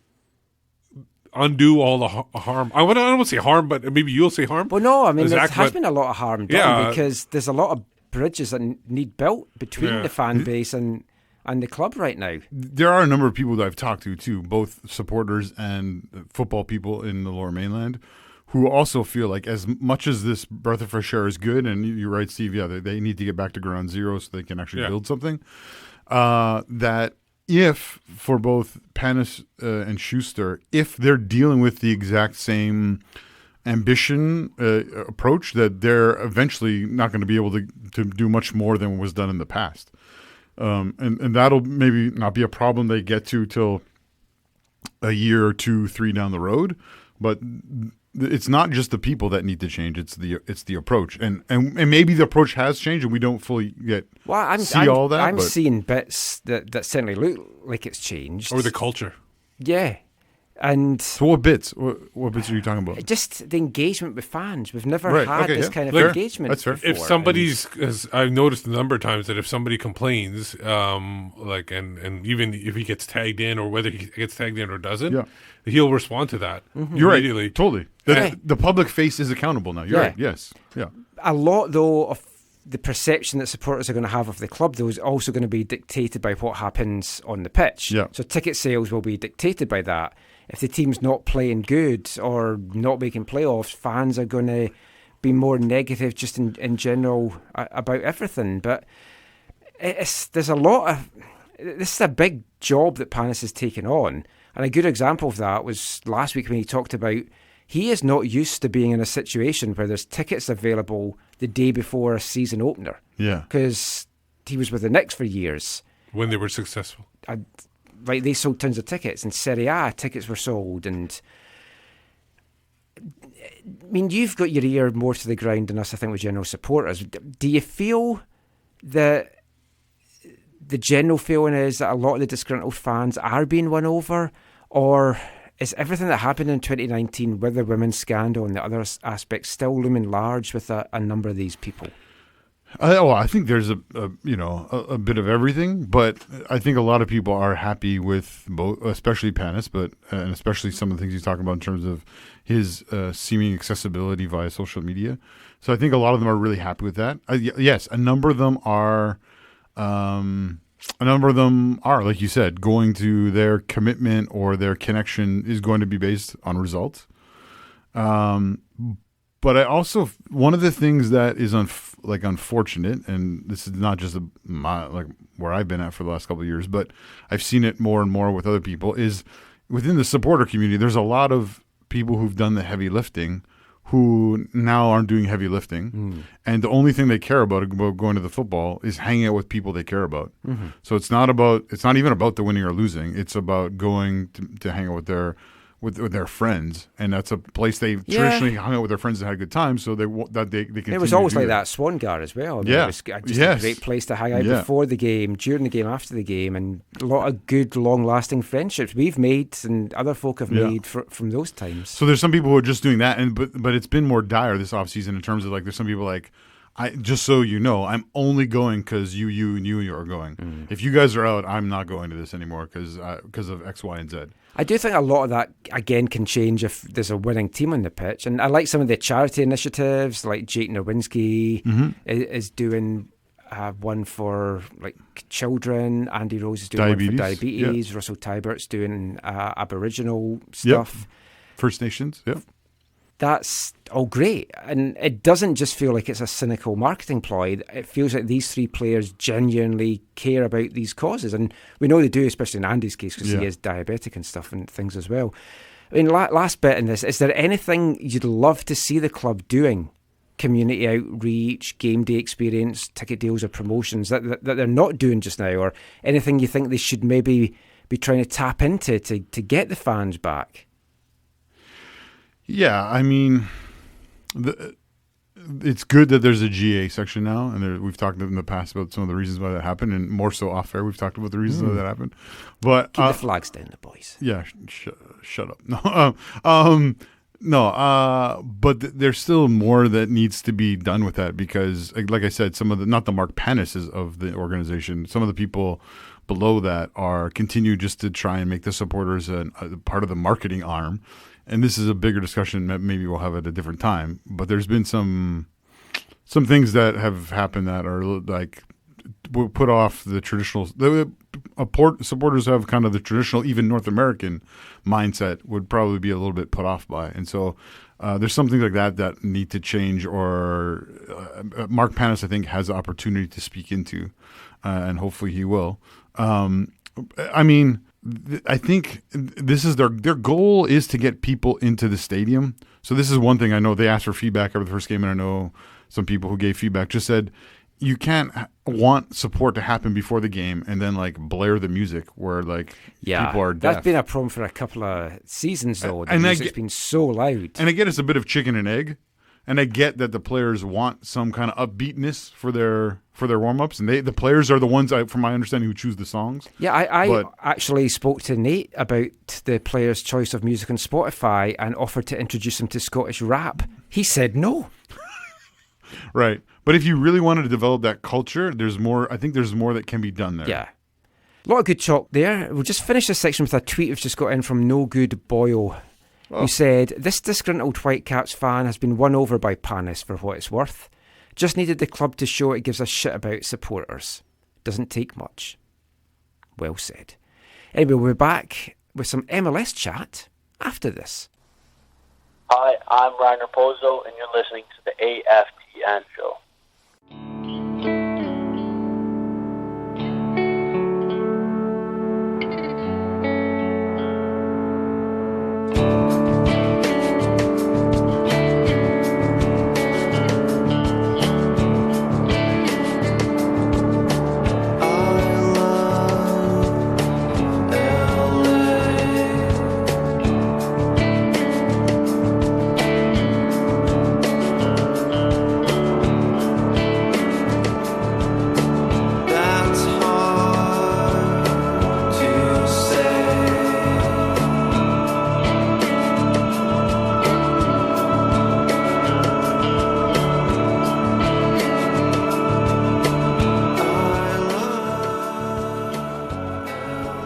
undo all the harm. I don't want to say harm, but maybe you'll say harm. Well, no, I mean there has been a lot of harm done because there's a lot of bridges that need built between the fan base and the club right now. There are a number of people that I've talked to too, both supporters and football people in the Lower Mainland, who also feel like as much as this breath of fresh air is good, and you're right, Steve, they need to get back to ground zero so they can actually build something, that if for both Pannes and Schuster, if they're dealing with the exact same ambition approach, that they're eventually not going to be able to do much more than was done in the past. And that'll maybe not be a problem they get to till a year or 2, 3 down the road. But it's not just the people that need to change; it's the approach, and maybe the approach has changed, and we don't fully see all that. I'm seeing bits that certainly look like it's changed, or the culture. Yeah. And so what bits? What bits are you talking about? Just the engagement with fans. We've never had this kind of engagement. That's fair. Before. If somebody's, as I've noticed a number of times, that if somebody complains, and even if he gets tagged in, or whether he gets tagged in or doesn't, he'll respond to that immediately. Right. Totally. The public face is accountable now. You're right. Yes. Yeah. A lot, though, of the perception that supporters are going to have of the club, though, is also going to be dictated by what happens on the pitch. Yeah. So ticket sales will be dictated by that. If the team's not playing good or not making playoffs, fans are going to be more negative just in general about everything. But there's a lot of... This is a big job that Pannes has taken on. And a good example of that was last week when he talked about he is not used to being in a situation where there's tickets available the day before a season opener. Yeah. Because he was with the Knicks for years. When they were successful. Like they sold tons of tickets, and Serie A tickets were sold, and I mean, you've got your ear more to the ground than us, I think, with general supporters. Do you feel that the general feeling is that a lot of the disgruntled fans are being won over, or is everything that happened in 2019 with the women's scandal and the other aspects still looming large with a number of these people? I think there's a bit of everything, but I think a lot of people are happy with both, especially Pannes, and especially some of the things he's talking about in terms of his seeming accessibility via social media. So I think a lot of them are really happy with that. Yes, a number of them are, like you said, going to their commitment or their connection is going to be based on results. But I also, one of the things that is unfortunate, and this is not just where I've been at for the last couple of years, but I've seen it more and more with other people, is within the supporter community, there's a lot of people who've done the heavy lifting who now aren't doing heavy lifting. And the only thing they care about going to the football is hanging out with people they care about. Mm-hmm. So it's not even about the winning or losing. It's about going to hang out with their friends, and that's a place they traditionally hung out with their friends and had a good time. So they continue. It was always like that Swan Gar as well. I mean, it was just a great place to hang out before the game, during the game, after the game, and a lot of good, long-lasting friendships we've made and other folk have made from those times. So there's some people who are just doing that, but it's been more dire this offseason in terms of there's some people just so you know, I'm only going because you are going. If you guys are out, I'm not going to this anymore because of X, Y, and Z. I do think a lot of that, again, can change if there's a winning team on the pitch. And I like some of the charity initiatives, like Jake Nerwinski is doing one for children. Andy Rose is doing one for diabetes. Yeah. Russell Tybert's doing Aboriginal stuff. Yep. First Nations, yeah. That's all great. And it doesn't just feel like it's a cynical marketing ploy. It feels like these three players genuinely care about these causes. And we know they do, especially in Andy's case, because he is diabetic and stuff and things as well. I mean, last bit in this, is there anything you'd love to see the club doing? Community outreach, game day experience, ticket deals or promotions that they're not doing just now? Or anything you think they should maybe be trying to tap into to get the fans back? Yeah, I mean, it's good that there's a GA section now, and we've talked in the past about some of the reasons why that happened, and more so off air, we've talked about the reasons why that happened. But keep the flags down, the boys. Yeah, shut up. But there's still more that needs to be done with that because, like I said, some of not the Mark Pannes of the organization, some of the people below that continue just to try and make the supporters a part of the marketing arm. And this is a bigger discussion that maybe we'll have at a different time. But there's been some things that have happened that are will put off the traditional. Supporters have kind of the traditional, even North American mindset would probably be a little bit put off by. And so there's some things like that need to change. Or Mark Pannes, I think, has the opportunity to speak into, and hopefully he will. I mean, I think this is their goal is to get people into the stadium. So this is one thing I know. They asked for feedback after the first game, and I know some people who gave feedback just said you can't want support to happen before the game and then like blare the music where like people are deaf. That's been a problem for a couple of seasons though. The And music's been so loud. And I get it's a bit of chicken and egg, and I get that the players want some kind of upbeatness for their warm-ups, and the players are the ones, from my understanding, who choose the songs. Yeah, I actually spoke to Nate about the players' choice of music on Spotify and offered to introduce him to Scottish rap. He said no. Right. But if you really wanted to develop that culture, there's more. I think there's more that can be done there. Yeah. A lot of good talk there. We'll just finish this section with a tweet we've just got in from No Good Boyle, who said, "This disgruntled Whitecaps fan has been won over by Pannes for what it's worth. Just needed the club to show it gives a shit about supporters. Doesn't take much." Well said. Anyway, we'll be back with some MLS chat after this. Hi, I'm Ryan Raposo, and you're listening to the AFTN show.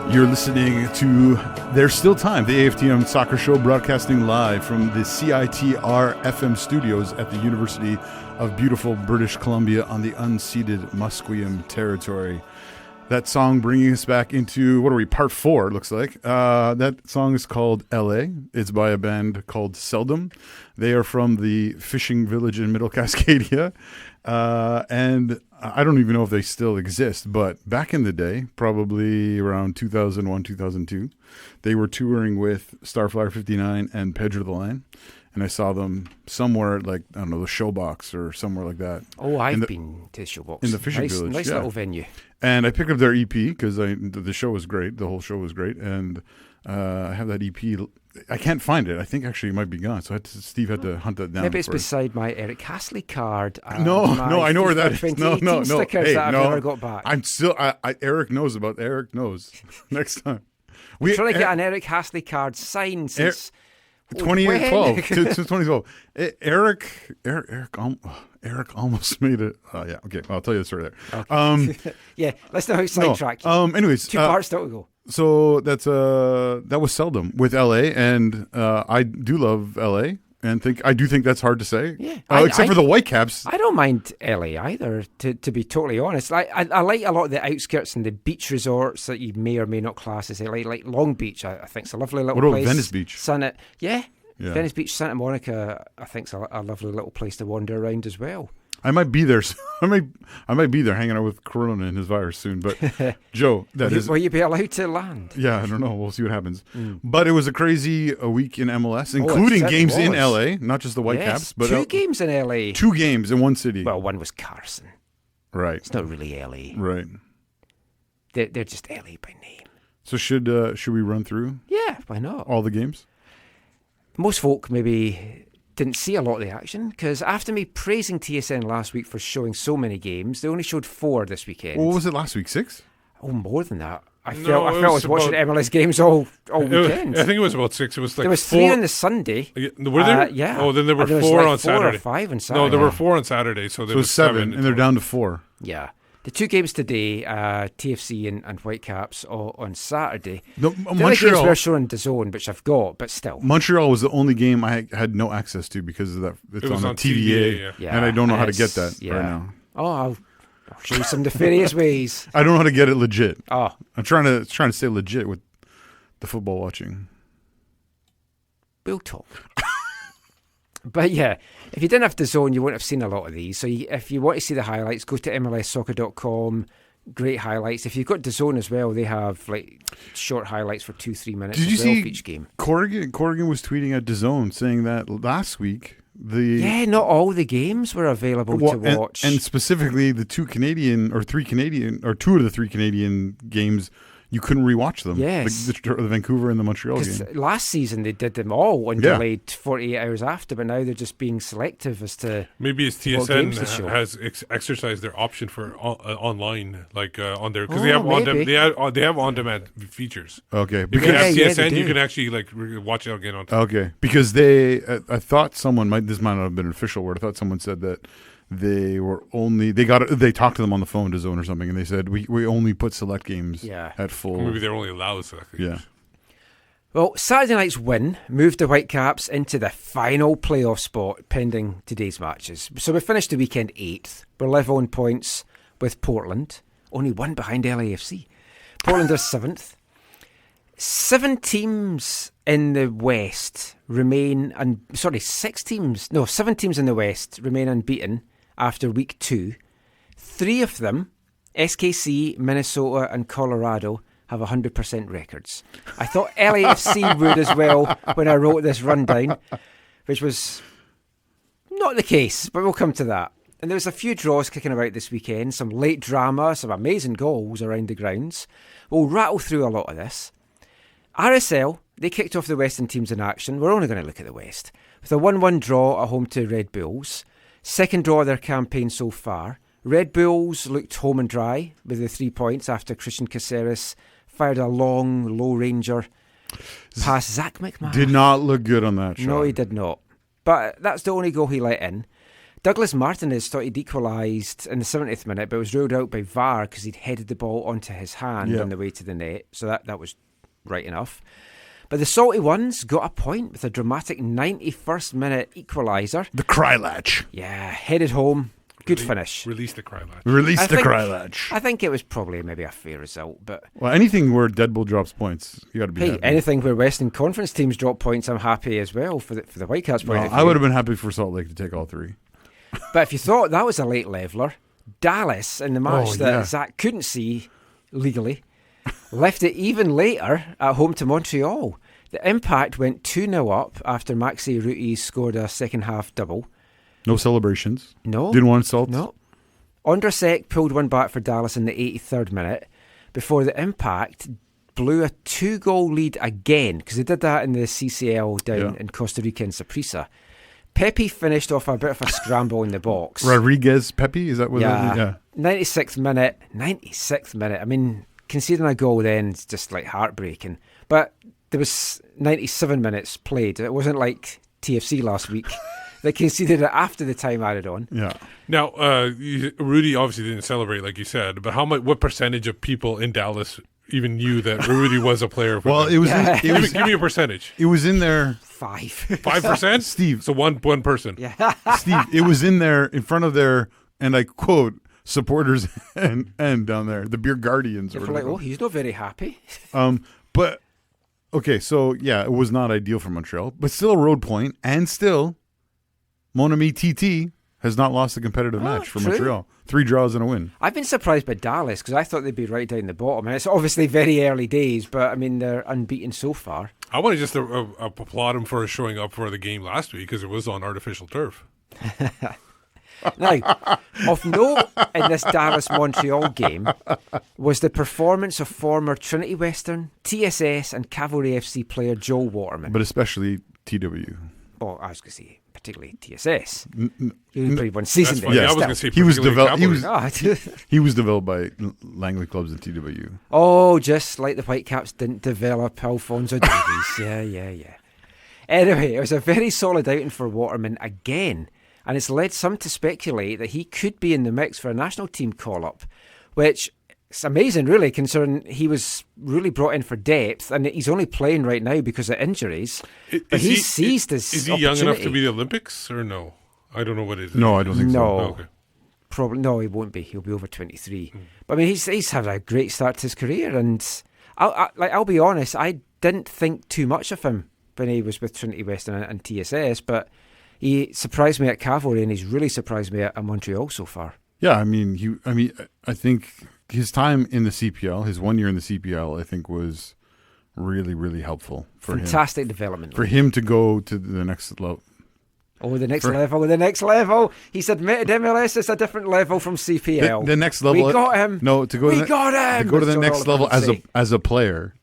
You're listening to There's Still Time, the AFTN soccer show broadcasting live from the CITR FM studios at the University of beautiful British Columbia on the unceded Musqueam territory. That song bringing us back into, part 4, it looks like. That song is called LA. It's by a band called Seldom. They are from the fishing village in Middle Cascadia. And I don't even know if they still exist, but back in the day, probably around 2001, 2002, they were touring with Starflyer 59 and Pedro the Lion. And I saw them somewhere like, I don't know, the Showbox or somewhere like that. Oh, I've been to the Showbox. In the fishing village. Nice little venue. And I picked up their EP because the show was great. The whole show was great. And I have that EP. I can't find it. I think actually it might be gone. So Steve had to hunt that down. Maybe it's beside my Eric Castley card. No, I know where that is. No. Stickers that I've never got back. I'm still. Eric knows about Eric knows. Next time. We're trying to get an Eric Castley card signed since 2012. 2012. Eric almost made it. Yeah. Okay. I'll tell you the story there. Okay. Yeah. Let's know how sidetrack. Anyways, 2 parts still to go. So that was Seldom with LA, and I do love LA, and I do think that's hard to say. Yeah, except for the Whitecaps. I don't mind LA either. To be totally honest, I like a lot of the outskirts and the beach resorts that you may or may not class as LA. Like Long Beach, I think it's a lovely little place. What about Venice Beach? Yeah. Venice Beach, Santa Monica, I think it's a lovely little place to wander around as well. I might be there. I might be there hanging out with Corona and his virus soon. But Joe, will you be allowed to land? Yeah, I don't know. We'll see what happens. But it was a crazy week in MLS, including games in LA, not just the Whitecaps. But 2 games in LA. 2 games in one city. Well, one was Carson. Right. It's not really LA. Right. They're just LA by name. So should we run through? Yeah, why not? All the games. Most folk maybe didn't see a lot of the action because after me praising TSN last week for showing so many games, they only showed 4 this weekend. What was it last week? 6? Oh, more than that. I felt I was watching MLS games all weekend. I think it was about 6. It was like there was 4 3 on the Sunday. Were there? Yeah. Oh, then there were 4 like on Saturday. 4 or 5 on Saturday. No, there were 4 on Saturday. So there was 7, and they're down to 4. Yeah. The 2 games today, TFC and Whitecaps on Saturday. The other games were shown on DAZN, which I've got, but still. Montreal was the only game I had no access to because of that. It's on the TVA, and I don't know how to get that right now. Oh, I'll show you some nefarious ways. I don't know how to get it legit. Oh, I'm trying to stay legit with the football watching. We'll talk. But yeah, if you didn't have DAZN, you wouldn't have seen a lot of these. So if you want to see the highlights, go to MLSsoccer.com. great highlights. If you've got DAZN as well, they have like short highlights for 2-3 minutes. Did you as well see for each game? Corrigan was tweeting at DAZN saying that last week not all the games were available to watch, and specifically the two of the three Canadian games. You couldn't rewatch them. Yes. The Vancouver and the Montreal game. Last season they did them all and delayed 48 hours after, but now they're just being selective as to maybe it's TSN has exercised their option for online, like on their because they have on-demand features. Okay, because you have TSN, you can actually like watch it again on. Okay, because I thought this might not have been an official word. I thought someone said that. They talked to them on the phone to Zone or something, and they said we only put select games at full. Or maybe they're only allowed select games. Yeah. Well, Saturday night's win moved the Whitecaps into the final playoff spot pending today's matches. So we finished the weekend 8th. We're level on points with Portland, only one behind LAFC. Portland are 7th. 7 teams in the West remain 7 teams in the West remain unbeaten after week 2. 3 of them, SKC, Minnesota and Colorado, have 100% records. I thought LAFC would as well when I wrote this rundown, which was not the case, but we'll come to that. And there was a few draws kicking about this weekend, some late drama, some amazing goals around the grounds. We'll rattle through a lot of this. RSL, they kicked off the Western teams in action. We're only going to look at the West. With a 1-1 draw at home to Red Bulls. Second draw of their campaign so far. Red Bulls looked home and dry with the 3 points after Christian Caceres fired a long, low-ranger past Zach McMahon. Did not look good on that shot. No, he did not. But that's the only goal he let in. Douglas Martinez thought he'd equalised in the 70th minute, but was ruled out by VAR because he'd headed the ball onto his hand on the way to the net. So that was right enough. But the Salty Ones got a point with a dramatic 91st minute equaliser. The Krylatch. Yeah, headed home. Good finish. Release the Krylatch. Krylatch. I think it was probably maybe a fair result. But anything where Deadbull drops points, you got to be happy. Anything where Western Conference teams drop points, I'm happy as well for the Whitecaps point of view. I would have been happy for Salt Lake to take all 3. But if you thought that was a late leveller, Dallas in the match that Zach couldn't see legally left it even later at home to Montreal. The Impact went 2-0 up after Maxi Ruti scored a second half double. No celebrations. No. Didn't want salt. No. Ondrasek pulled one back for Dallas in the 83rd minute before the Impact blew a 2-goal lead again, because they did that in the CCL down in Costa Rica and Saprissa. Pepe finished off a bit of a scramble in the box. Rodriguez Pepe, is that what? Yeah. 96th minute. I mean, conceding a goal then is just like heartbreaking. But there was 97 minutes played. It wasn't like TFC last week. They conceded it after the time added on. Yeah. Now, Rudy obviously didn't celebrate, like you said, but what percentage of people in Dallas even knew that Rudy was a player? Well, it was. Give me a percentage. It was in there. 5%, Steve. So one person. Yeah. Steve, it was in there in front of their, and I quote, supporters and down there, the Beer Guardians. They're like, oh, he's not very happy. But okay, so yeah, it was not ideal for Montreal, but still a road point, and still, Mon Ami TT has not lost a competitive match for Montreal. 3 draws and a win. I've been surprised by Dallas because I thought they'd be right down the bottom. And it's obviously very early days, but I mean, they're unbeaten so far. I want to just applaud him for showing up for the game last week because it was on artificial turf. Now, of note in this Dallas-Montreal game was the performance of former Trinity Western, TSS and Cavalry FC player Joel Waterman. But especially TW. Oh, I was going to say particularly TSS. He only played one season there. Yeah, I was going to say he was developed. Cavalry. He was developed by Langley clubs in TW. Oh, just like the Whitecaps didn't develop Alfonso Davies. Yeah. Anyway, it was a very solid outing for Waterman again. And it's led some to speculate that he could be in the mix for a national team call-up, which is amazing, really, considering he was really brought in for depth, and he's only playing right now because of injuries. But he seized his Is he young enough to be the Olympics, or no? I don't know what it is. No, I don't think so. Oh, okay. Probably, no, he won't be. He'll be over 23. But I mean, he's had a great start to his career, and I'll be honest, I didn't think too much of him when he was with Trinity Western and TSS, but he surprised me at Cavalry, and he's really surprised me at Montreal so far. Yeah, I mean, I think his time in the CPL, his 1 year in the CPL, I think was really, really helpful for him. Fantastic development. For him to go to the next level. Oh, the next level. He's admitted MLS is a different level from CPL. The next level. We got him. No, to go to the next level as a player.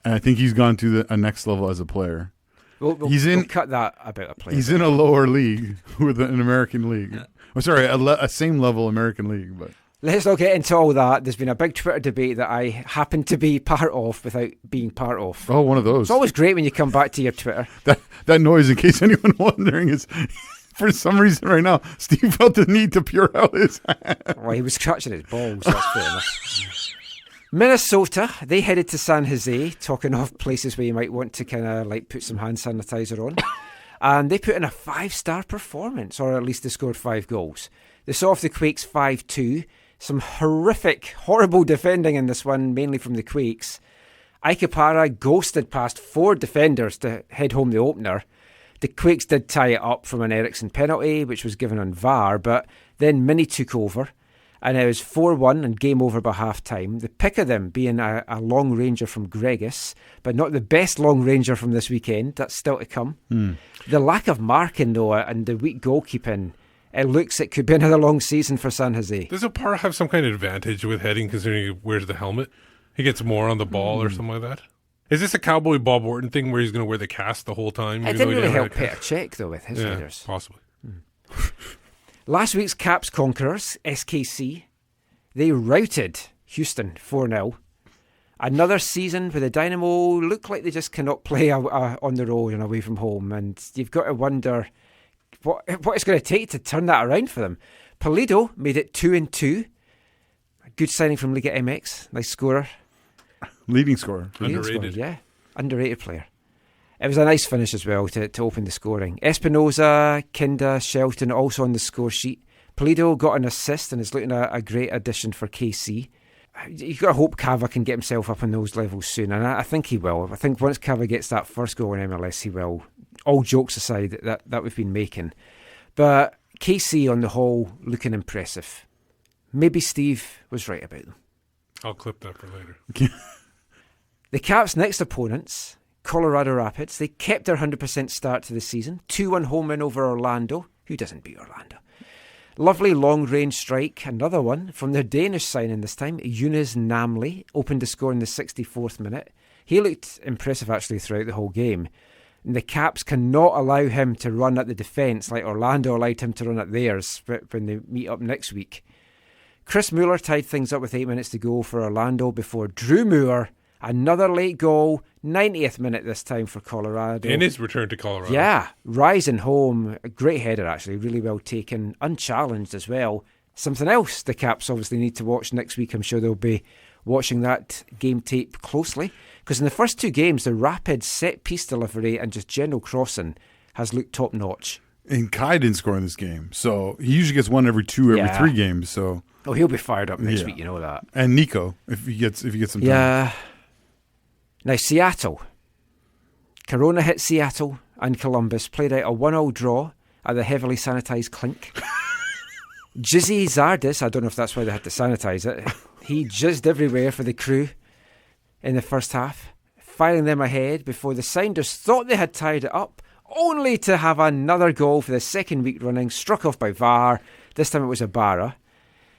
And I think he's gone to a next level as a player. We'll cut that about a player. He's in a lower league with an American league. Yeah. Oh, sorry, a same level American league. But let's not get into all that. There's been a big Twitter debate that I happen to be part of without being part of. Oh, one of those. It's always great when you come back to your Twitter. That noise, in case anyone wondering, is for some reason right now, Steve felt the need to pure out his hand. Well, he was scratching his balls. That's fair enough. Minnesota, they headed to San Jose, talking of places where you might want to kind of like put some hand sanitizer on. And they put in a 5-star performance, or at least they scored 5 goals. They saw off the Quakes 5-2. Some horrible defending in this one, mainly from the Quakes. Aikapara ghosted past 4 defenders to head home the opener. The Quakes did tie it up from an Eriksson penalty, which was given on VAR, but then Mini took over. And it was 4-1 and game over by half-time. The pick of them being a long ranger from Gregis, but not the best long ranger from this weekend. That's still to come. The lack of marking, though, and the weak goalkeeping, it could be another long season for San Jose. Does Opara have some kind of advantage with heading, considering he wears the helmet? He gets more on the ball or something like that? Is this a Cowboy Bob Orton thing where he's going to wear the cast the whole time? It didn't really help Petr Cech, though, with his headers. Possibly. Last week's Caps conquerors, SKC, they routed Houston 4-0. Another season where the Dynamo look like they just cannot play on the road and away from home. And you've got to wonder what it's going to take to turn that around for them. Pulido made it 2-2. A good signing from Liga MX. Nice scorer. Leading scorer. Underrated. Yeah, underrated player. It was a nice finish as well to open the scoring. Espinoza, Kinda, Shelton also on the score sheet. Pulido got an assist and is looking a great addition for KC. You've got to hope Cava can get himself up on those levels soon, and I think he will. I think once Cava gets that first goal in MLS, he will. All jokes aside that we've been making. But KC on the whole looking impressive. Maybe Steve was right about them. I'll clip that for later. The Caps' next opponents, Colorado Rapids, they kept their 100% start to the season. 2-1 home win over Orlando. Who doesn't beat Orlando? Lovely long-range strike, another one, from their Danish signing this time. Younes Namli opened the score in the 64th minute. He looked impressive, actually, throughout the whole game. And the Caps cannot allow him to run at the defence like Orlando allowed him to run at theirs when they meet up next week. Chris Mueller tied things up with 8 minutes to go for Orlando before Drew Moore, another late goal, 90th minute this time for Colorado. In his return to Colorado. Yeah, rising home. A great header, actually. Really well taken. Unchallenged as well. Something else the Caps obviously need to watch next week. I'm sure they'll be watching that game tape closely. Because in the first 2 games, the rapid set-piece delivery and just general crossing has looked top-notch. And Kai didn't score in this game. So he usually gets one every 3 games. So he'll be fired up next week, you know that. And Nico, if he gets some time. Yeah. Now, Seattle. Corona hit Seattle and Columbus, played out a 1-1 draw at the heavily sanitised Clink. Jizzy Zardes, I don't know if that's why they had to sanitise it, he jizzed everywhere for the crew in the first half, firing them ahead before the Sounders thought they had tied it up, only to have another goal for the second week running, struck off by VAR. This time it was Ibarra,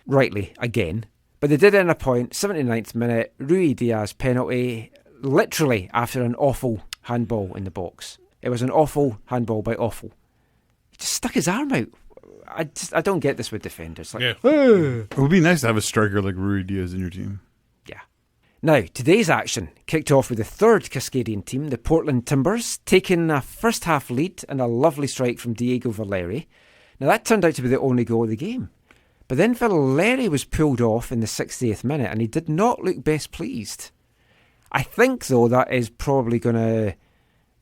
rightly, again. But they did earn a point, 79th minute, Rui Diaz penalty, literally after an awful handball in the box. It was an awful handball by awful. He just stuck his arm out. I don't get this with defenders. It would be nice to have a striker like Rui Diaz in your team. Yeah. Now, today's action kicked off with the third Cascadian team, the Portland Timbers, taking a first half lead and a lovely strike from Diego Valeri. Now, that turned out to be the only goal of the game. But then Valeri was pulled off in the 60th minute and he did not look best pleased. I think, though, that is probably going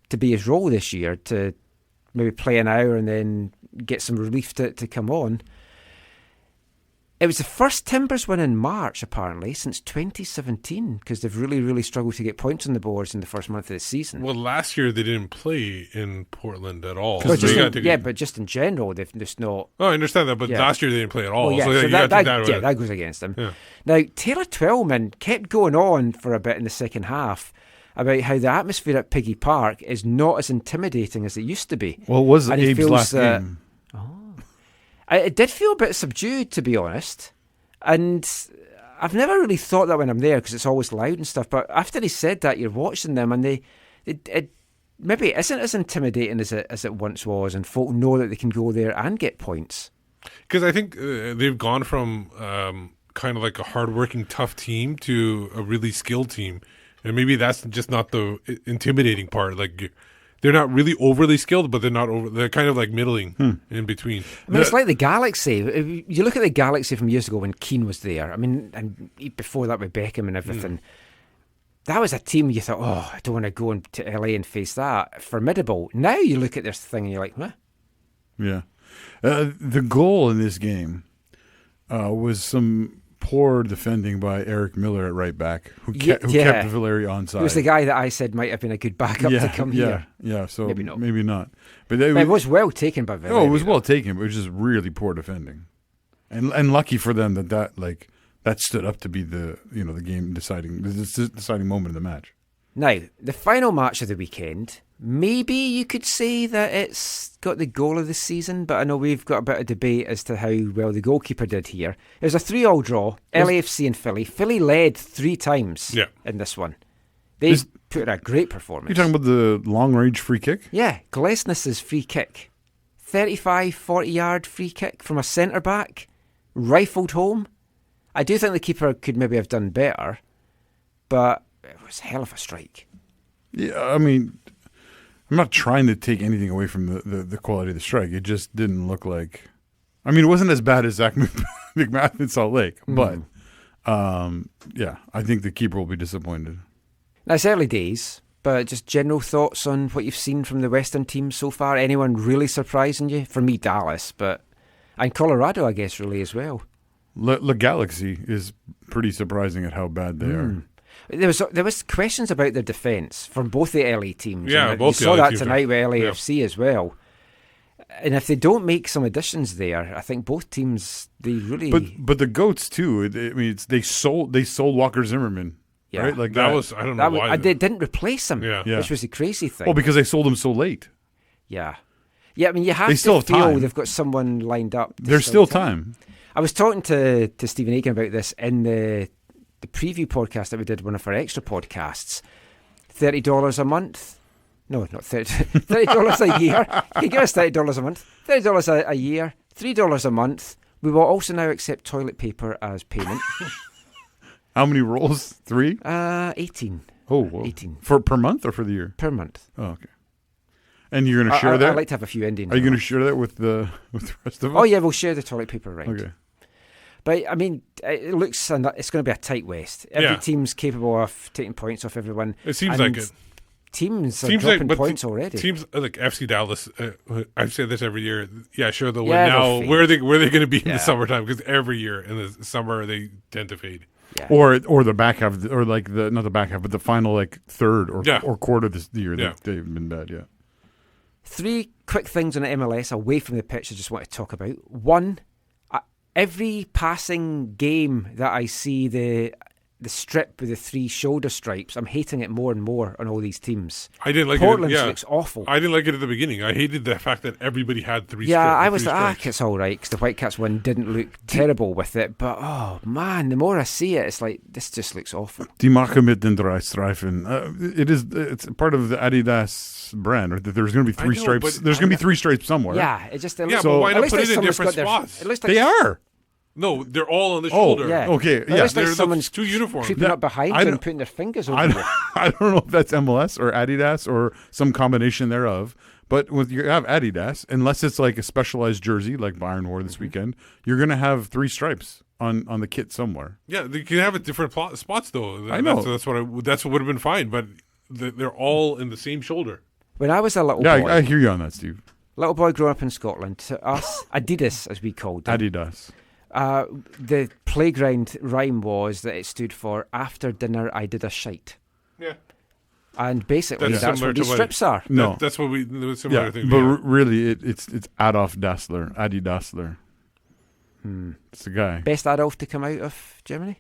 to be his role this year, to maybe play an hour and then get some relief to come on. It was the first Timbers win in March, apparently, since 2017, because they've really, really struggled to get points on the boards in the first month of the season. Well, last year they didn't play in Portland at all. But just in general, they've just not... Oh, I understand that, but last year they didn't play at all. Well, that goes against them. Yeah. Now, Taylor Twellman kept going on for a bit in the second half about how the atmosphere at Piggy Park is not as intimidating as it used to be. Well, it was Abe's last game. It did feel a bit subdued, to be honest. And I've never really thought that when I'm there, because it's always loud and stuff. But after he said that, you're watching them, and it maybe isn't as intimidating as it once was, and folk know that they can go there and get points. Because I think they've gone from kind of like a hardworking, tough team to a really skilled team. And maybe that's just not the intimidating part. Like, they're not really overly skilled, but they're kind of like middling in between. I mean, it's like the Galaxy. You look at the Galaxy from years ago when Keane was there. I mean, and before that with Beckham and everything. That was a team you thought, oh, I don't want to go to LA and face that. Formidable. Now you look at this thing and you're like, huh? Yeah. The goal in this game was some poor defending by Eric Miller at right back, who kept Villeri onside. He was the guy that I said might have been a good backup to come here. Yeah, so maybe not. But it was well taken by Villeri. Oh, it was well taken, but it was just really poor defending. And lucky for them that stood up to be the game deciding moment of the match. Now, the final match of the weekend, maybe you could say that it's got the goal of the season, but I know we've got a bit of debate as to how well the goalkeeper did here. It was a 3-3 draw, LAFC and Philly. Philly led 3 times in this one. They put in a great performance. You're talking about the long-range free kick? Yeah, Glesnes' free kick. 35, 40-yard free kick from a centre-back, rifled home. I do think the keeper could maybe have done better, but it was a hell of a strike. Yeah, I mean, I'm not trying to take anything away from the quality of the strike. It just didn't look like... I mean, it wasn't as bad as Zach McMath in Salt Lake, but I think the keeper will be disappointed. Now, it's early days, but just general thoughts on what you've seen from the Western teams so far? Anyone really surprising you? For me, Dallas, and Colorado, I guess, really as well. The Galaxy is pretty surprising at how bad they are. There was questions about their defence from both the LA teams. Yeah, both. You saw that tonight with LAFC as well. And if they don't make some additions there, I think both teams they really. But the Goats too. I mean, they sold Walker Zimmerman. Yeah, right? Like that was. I don't know why they didn't replace him. Yeah. Which was the crazy thing. Well, because they sold him so late. Yeah. I mean, you have to feel time. They've got someone lined up. There's still time. I was talking to Stephen Aiken about this in the preview podcast that we did, one of our extra podcasts. $30 a month. No, not $30 a year. You can give us $30 a month. $30 a year. $3 a month. We will also now accept toilet paper as payment. How many rolls? 3? 18. Oh, well. 18. Per month or for the year? Per month. Oh, okay. And you're going to share that? I'd like to have a few Indians. Are you going to share that with the rest of us? Oh, yeah, we'll share the toilet paper, right. Okay. But, I mean, it looks and it's going to be a tight West. Every team's capable of taking points off everyone. It seems like it. Teams are dropping points already. Teams like FC Dallas, I've said this every year. Yeah, sure, they'll win now. Where are they going to be in the summertime? Because every year in the summer, they tend to fade. Yeah. Or the back half, or like not the back half, but the final third or quarter of this year. They've been bad, 3 quick things on the MLS away from the pitch I just want to talk about. One, every passing game that I see the strip with the 3 shoulder stripes, I'm hating it more and more on all these teams. I didn't like Portland's it. looks awful. I didn't like it at the beginning. I hated the fact that everybody had 3 Yeah, stripes. I was like, it's all right, because the Whitecaps one didn't look terrible with it. But, oh, man, the more I see it, it's like, this just looks awful. Die maken mit den 3 streifen. It's part of the Adidas brand. Or that there's going to be 3 stripes. There's going to be 3 stripes somewhere. Yeah, it just... but why not put it in different spots? They are. No, they're all on the shoulder. Yeah. Okay, yeah. Like someone's 2 uniforms. creeping up behind you and putting their fingers over you. I don't know if that's MLS or Adidas or some combination thereof. But when you have Adidas, unless it's like a specialized jersey like Bayern wore this weekend, you're going to have 3 stripes on the kit somewhere. Yeah, they can have it different spots though. I know. That's what would have been fine. But they're all in the same shoulder. When I was a little boy... I hear you on that, Steve. Little boy growing up in Scotland, to us, Adidas, as we called them. Adidas. The playground rhyme was that it stood for "After dinner, I did a shite." Yeah. And basically, that's what these strips are. No, that's what we. Similar thing. But really, it's Adolf Dassler, Adi Dassler. It's the guy. Best Adolf to come out of Germany.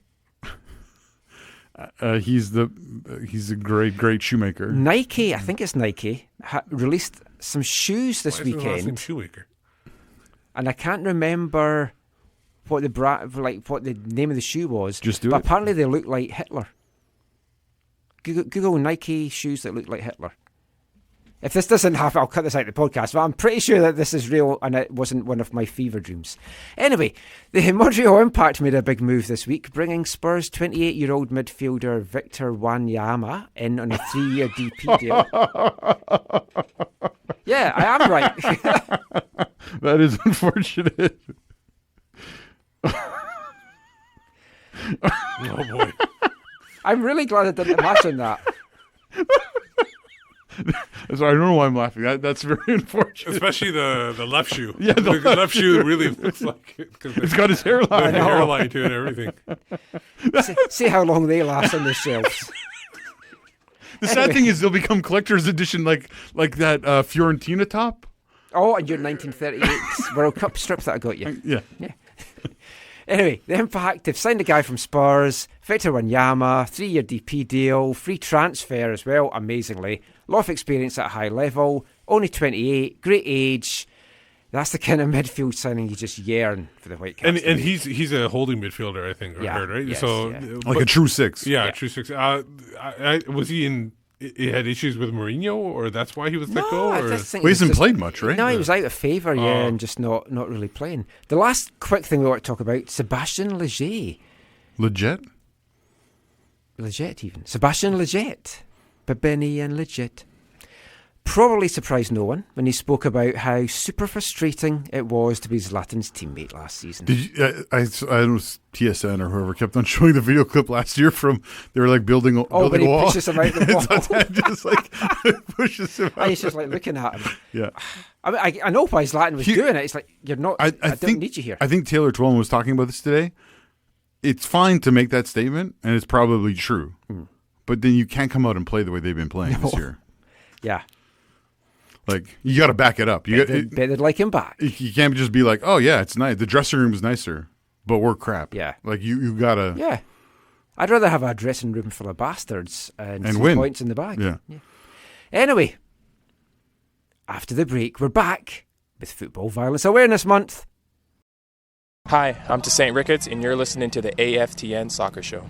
He's a great shoemaker. Nike, I think it's Nike, released some shoes this weekend. Shoemaker. And I can't remember what the what the name of the shoe was. But apparently they look like Hitler. Google Nike shoes that look like Hitler. If this doesn't happen, I'll cut this out of the podcast, but I'm pretty sure that this is real and it wasn't one of my fever dreams. Anyway, the Montreal Impact made a big move this week, bringing Spurs 28-year-old midfielder Victor Wanyama in on a 3-year DP deal. Yeah, I am right. That is unfortunate. Oh, boy. I'm really glad I didn't imagine that. Sorry, I don't know why I'm laughing. That's very unfortunate. Especially the left shoe. Yeah, the left shoe really looks like it. It's got his hairline. The hairline to it and everything. See how long they last on the shelves. The sad thing is they'll become collector's edition like that Fiorentina top. Oh, and your 1938 World Cup strip that I got you. Yeah. Anyway, the Impact have signed a guy from Spurs, Victor Wanyama, 3-year DP deal, free transfer as well, amazingly. A lot of experience at a high level, only 28, great age. That's the kind of midfield signing you just yearn for the Whitecaps. And he's a holding midfielder, I think, I heard, right? Yes, so like a true six. Yeah, true six. Was he in... He had issues with Mourinho, or that's why he was let go? I Or? just think he hasn't played much, right? No, he was out of favour, and just not really playing. The last quick thing we want to talk about, Sébastien Léger. Legit? Legit, even. Sébastien Léger. Babini and Legit. Probably surprised no one when he spoke about how super frustrating it was to be Zlatan's teammate last season. Did you, I was TSN or whoever kept on showing the video clip last year from they were like building a wall. He pushes him out the wall. Just like pushes him out. He's just like looking at him. Yeah. I mean, I know why Zlatan was doing it. It's like, you're not, I don't need you here. I think Taylor Twellman was talking about this today. It's fine to make that statement, and it's probably true. But then you can't come out and play the way they've been playing this year. Yeah. Like, you got to back it up. They'd like him back. You can't just be like, oh, yeah, it's nice. The dressing room is nicer, but we're crap. Yeah. Like, you got to... Yeah. I'd rather have a dressing room full of bastards and some win. points in the bag. Yeah. Anyway, after the break, we're back with Football Violence Awareness Month. Hi, I'm Toussaint Ricketts, and you're listening to the AFTN Soccer Show.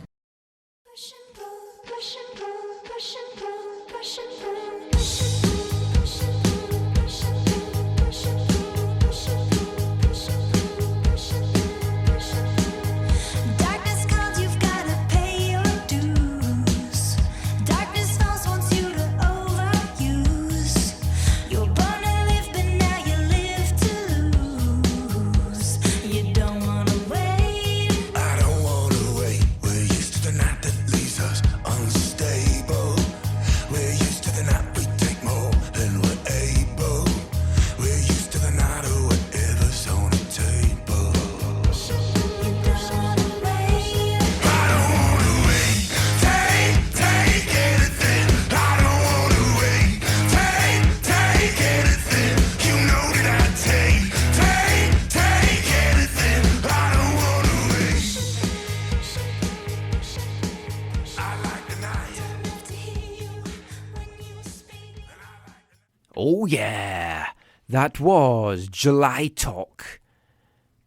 Oh yeah, that was July Talk.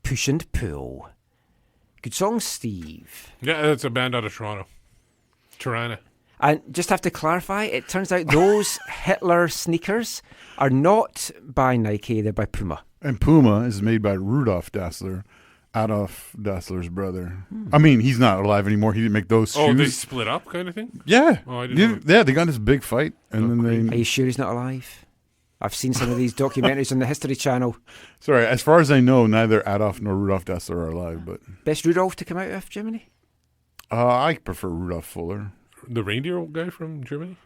Push and Pull. Good song, Steve. Yeah, that's a band out of Toronto. Tirana. And just have to clarify, it turns out those Hitler sneakers are not by Nike, they're by Puma. And Puma is made by Rudolf Dassler, Adolf Dassler's brother. I mean, he's not alive anymore. He didn't make those shoes. Oh, they split up kind of thing? Yeah. Oh, I didn't know. Yeah, they got this big fight. And then Are you sure he's not alive? I've seen some of these documentaries on the History Channel. Sorry, as far as I know, neither Adolf nor Rudolf Dassler are alive. But Best Rudolf to come out of Germany? I prefer Rudolf Fuller. The reindeer guy from Germany?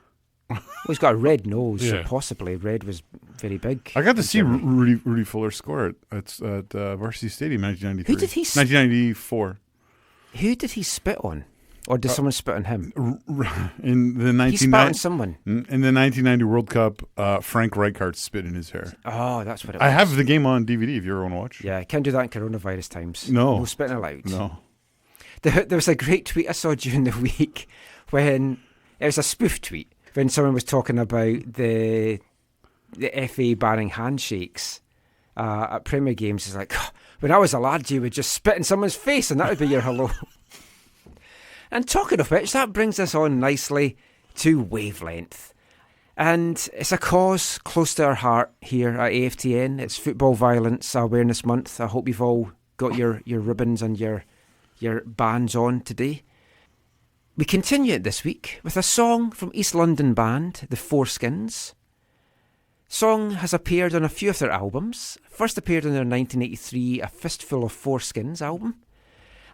Well, he's got a red nose, so Yeah. possibly red was very big. I got to in see Germany. Rudy Fuller score at Varsity Stadium 1993. Who did he 1994. Who did he spit on? Or did someone spit on him? In the He spat on someone. In the 1990 World Cup, Frank Rijkaard spit in his hair. Oh, that's what it was. I have the game on DVD if you ever want to watch. Yeah, can't do that in coronavirus times. No spitting allowed. No. There was a great tweet I saw during the week when it was a spoof tweet when someone was talking about the FA banning handshakes at Premier games. It's like, when I was a lad, you would just spit in someone's face and that would be your hello. And talking of which, that brings us on nicely to Wavelength. And it's a cause close to our heart here at AFTN. It's Football Violence Awareness Month. I hope you've all got your ribbons and your bands on today. We continue it this week with a song from East London band, the Foreskins. Song has appeared on a few of their albums. First appeared on their 1983 A Fistful of Foreskins album.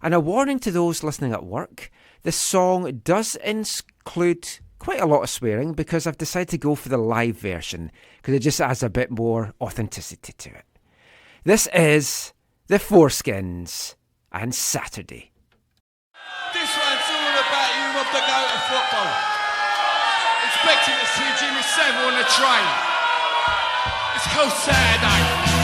And a warning to those listening at work, this song does include quite a lot of swearing because I've decided to go for the live version because it just adds a bit more authenticity to it. This is the Foreskins and Saturday. This one's all about you of the go to football. Expecting to see Jimmy Savile on the train. It's called Saturday.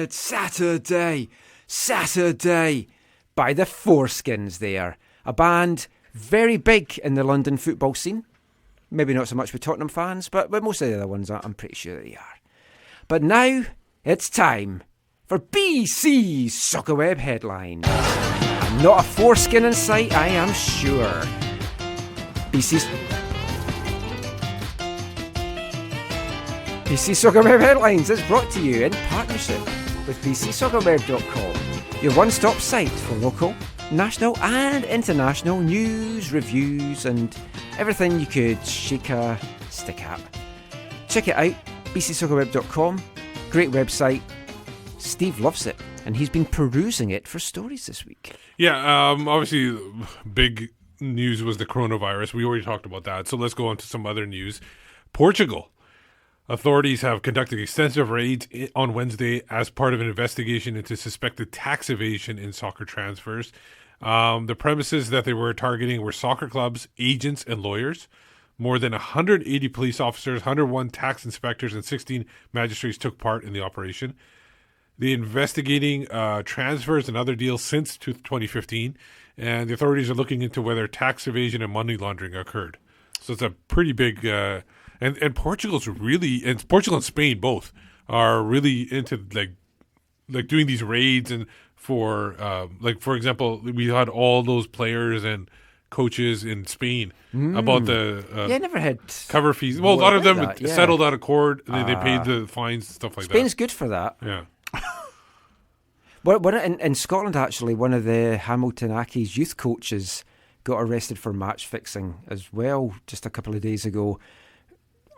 It's Saturday by the Foreskins there. A band very big in the London football scene. Maybe not so much with Tottenham fans, but most of the other ones, I'm pretty sure they are. But now it's time for BC Soccer Web headlines. And not a foreskin in sight, I am sure. BC Soccer Web headlines is brought to you in partnership with bcsoccerweb.com, your one-stop site for local, national and international news, reviews and everything you could shake a stick at. Check it out, bcsoccerweb.com. Great website. Steve loves it, and he's been perusing it for stories this week. Yeah, obviously, big news was the coronavirus. We already talked about that, so let's go on to some other news. Portugal. Authorities have conducted extensive raids on Wednesday as part of an investigation into suspected tax evasion in soccer transfers. The premises that they were targeting were soccer clubs, agents, and lawyers. More than 180 police officers, 101 tax inspectors, and 16 magistrates took part in the operation. They're investigating transfers and other deals since 2015, and the authorities are looking into whether tax evasion and money laundering occurred. So it's a pretty big... And Portugal's really... And Portugal and Spain both are really into like doing these raids, and for example, we had all those players and coaches in Spain about the I never had cover fees. Well, a lot of them that, yeah. settled out of court. They paid the fines and stuff like that. Spain's good for that. Yeah. In Scotland, actually, one of the Hamilton Accies youth coaches got arrested for match fixing as well just a couple of days ago.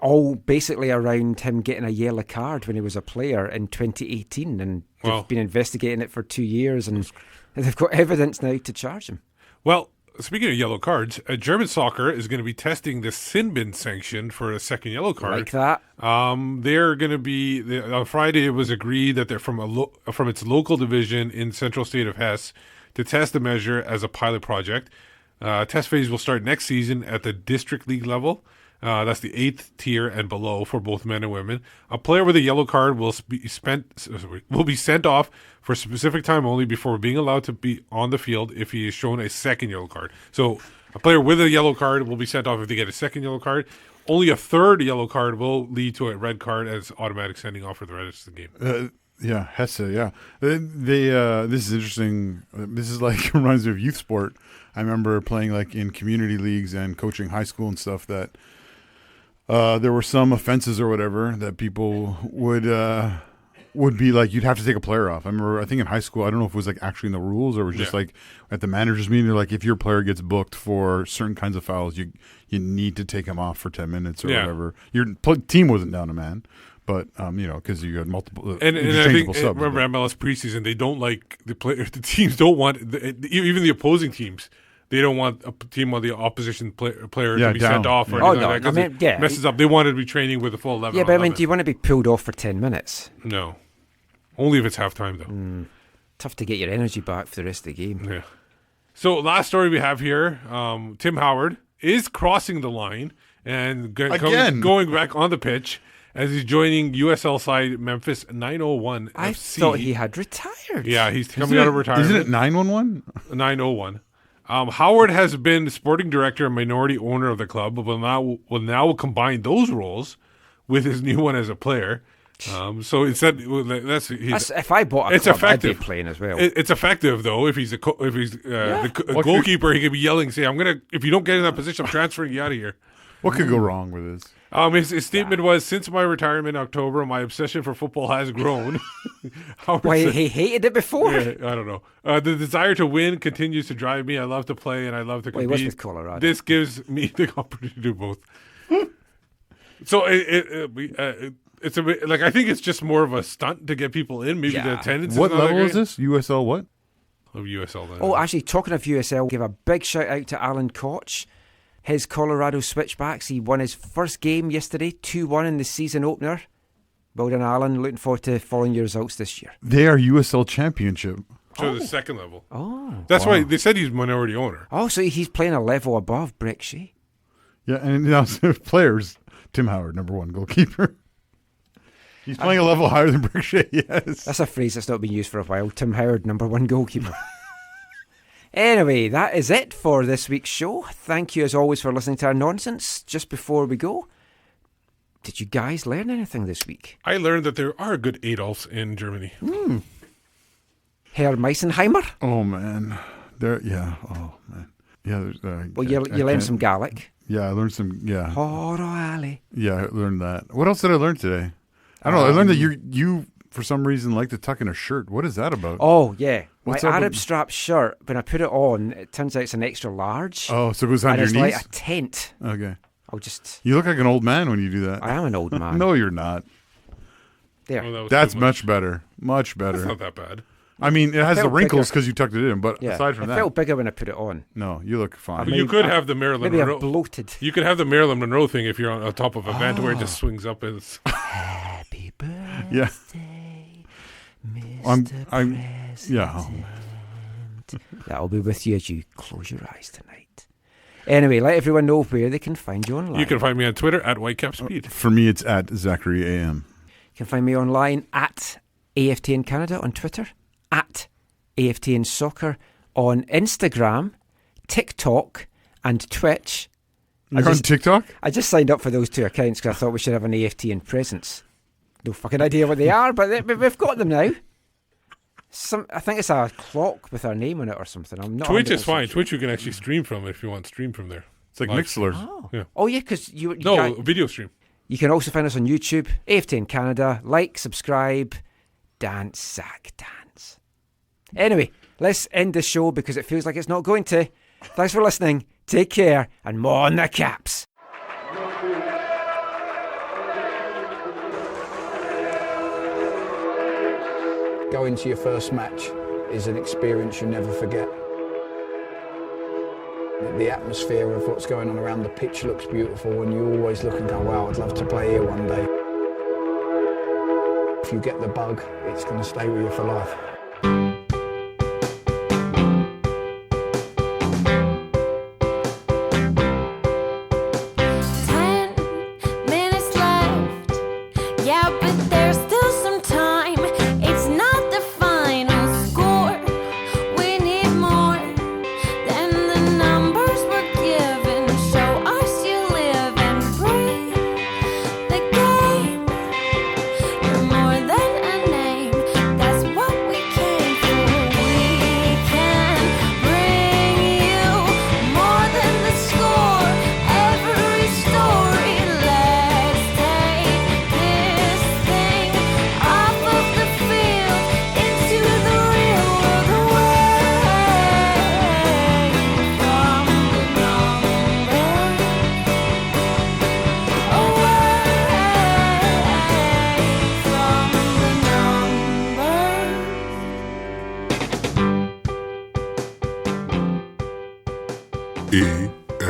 All basically around him getting a yellow card when he was a player in 2018, and they've been investigating it for 2 years, and they've got evidence now to charge him. Well, speaking of yellow cards, German soccer is going to be testing the sin bin sanction for a second yellow card. Like that. They're going to be on Friday. It was agreed that they're from its local division in central state of Hesse to test the measure as a pilot project. Test phase will start next season at the district league level. That's the 8th tier and below for both men and women. A player with a yellow card will be sent off for a specific time only before being allowed to be on the field if he is shown a second yellow card. So a player with a yellow card will be sent off if they get a second yellow card. Only a third yellow card will lead to a red card as automatic sending off for the rest of the game. Yeah, Hesse, yeah. This is interesting. This is like reminds me of youth sport. I remember playing like in community leagues and coaching high school and stuff that there were some offenses or whatever that people would be like, you'd have to take a player off. I think in high school, I don't know if it was like actually in the rules or it was just like at the manager's meeting, they're like, if your player gets booked for certain kinds of fouls, you need to take him off for 10 minutes or whatever. Your team wasn't down a man. But because you had multiple and I think subs. Remember MLS preseason, they don't like the teams don't want even the opposing teams. They don't want a team on the opposition player to be sent off or anything like that because it messes up. They wanted to be training with a full 11. Yeah, but I mean, do you want to be pulled off for 10 minutes? No, only if it's halftime though. Tough to get your energy back for the rest of the game. Yeah. So last story we have here: Tim Howard is crossing the line and going back on the pitch. As he's joining USL side Memphis 901 I FC. thought he had retired. Yeah, he's coming out of retirement. Isn't it 911? 901. Howard has been sporting director and minority owner of the club, but will now combine those roles with his new one as a player. So instead, that's if I bought a club, I'd be playing as well. It's effective though. If he's the goalkeeper, he could be yelling, "Say, if you don't get in that position, I'm transferring you out of here." What could go wrong with this? His statement was, since my retirement in October, my obsession for football has grown. Why, he hated it before? Yeah, I don't know. The desire to win continues to drive me. I love to play and I love to compete. Well, he was with Colorado. This gives me the opportunity to do both. So it's a bit, like, I think it's just more of a stunt to get people in. Maybe the attendance What is not level is this? USL what? Of USL. Then. Oh, actually, talking of USL, give a big shout out to Alan Koch. His Colorado Switchbacks, he won his first game yesterday, 2-1 in the season opener. Well done, Alan. Looking forward to following your results this year. They are USL Championship. So the second level. Oh. That's why they said he's minority owner. Oh, so he's playing a level above Breck Shea. Yeah, and now players, Tim Howard, number one goalkeeper. He's playing a level higher than Breck Shea, yes. That's a phrase that's not been used for a while. Tim Howard, number one goalkeeper. Anyway, that is it for this week's show. Thank you as always for listening to our nonsense. Just before we go, did you guys learn anything this week? I learned that there are good Adolfs in Germany. Herr Meisenheimer? Oh, man. Yeah. Oh, man. Yeah. Well, you learned some Gaelic. Yeah, I learned some. Yeah. Horo Ali. Yeah, I learned that. What else did I learn today? I don't know. I learned that you for some reason like to tuck in a shirt. What is that about? Oh, yeah. What's my up Arab with- strap shirt, when I put it on, it turns out it's an extra large. Oh, so it goes on and your it's knees? like a tent. Okay. I'll just... You look like an old man when you do that. I am an old man. No, you're not. There. Oh, that was That's too much better. Much better. That's not that bad. I mean, it has the felt wrinkles bigger. because you tucked it in, but Yeah, aside from it that, felt bigger when I put it on. no, you look fine. You could have the Marilyn Maybe Monroe. I'm bloated. You could have the Marilyn Monroe thing if you're on top of a vent where it just swings up. And it's Happy birthday, Yeah. Mr. I'm yeah. President. That'll be with you as you close your eyes tonight. Anyway, let everyone know where they can find you online. You can find me on Twitter at WhitecapsPeat. For me, it's at Zachary AM. You can find me online at AFTN Canada on Twitter, at AFTN Soccer on Instagram, TikTok, and Twitch. You're on TikTok? I just signed up for those two accounts because I thought we should have an AFTN presence. No fucking idea what they are, but we've got them now. I think it's a clock with our name on it or something. I'm not. Twitch is 100% fine. sure. Twitch you can actually stream from if you want stream from there. It's like Live. Mixler. Oh yeah, because you video stream. You can also find us on YouTube, AFTN Canada. Like, subscribe, dance, Zach, dance. Anyway, let's end the show because it feels like it's not going to. Thanks for listening. Take care and more on the Caps. Going to your first match is an experience you never forget. The atmosphere of what's going on around the pitch looks beautiful and you always look and go, wow, I'd love to play here one day. If you get the bug, it's going to stay with you for life.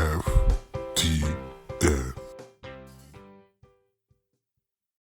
AFTN.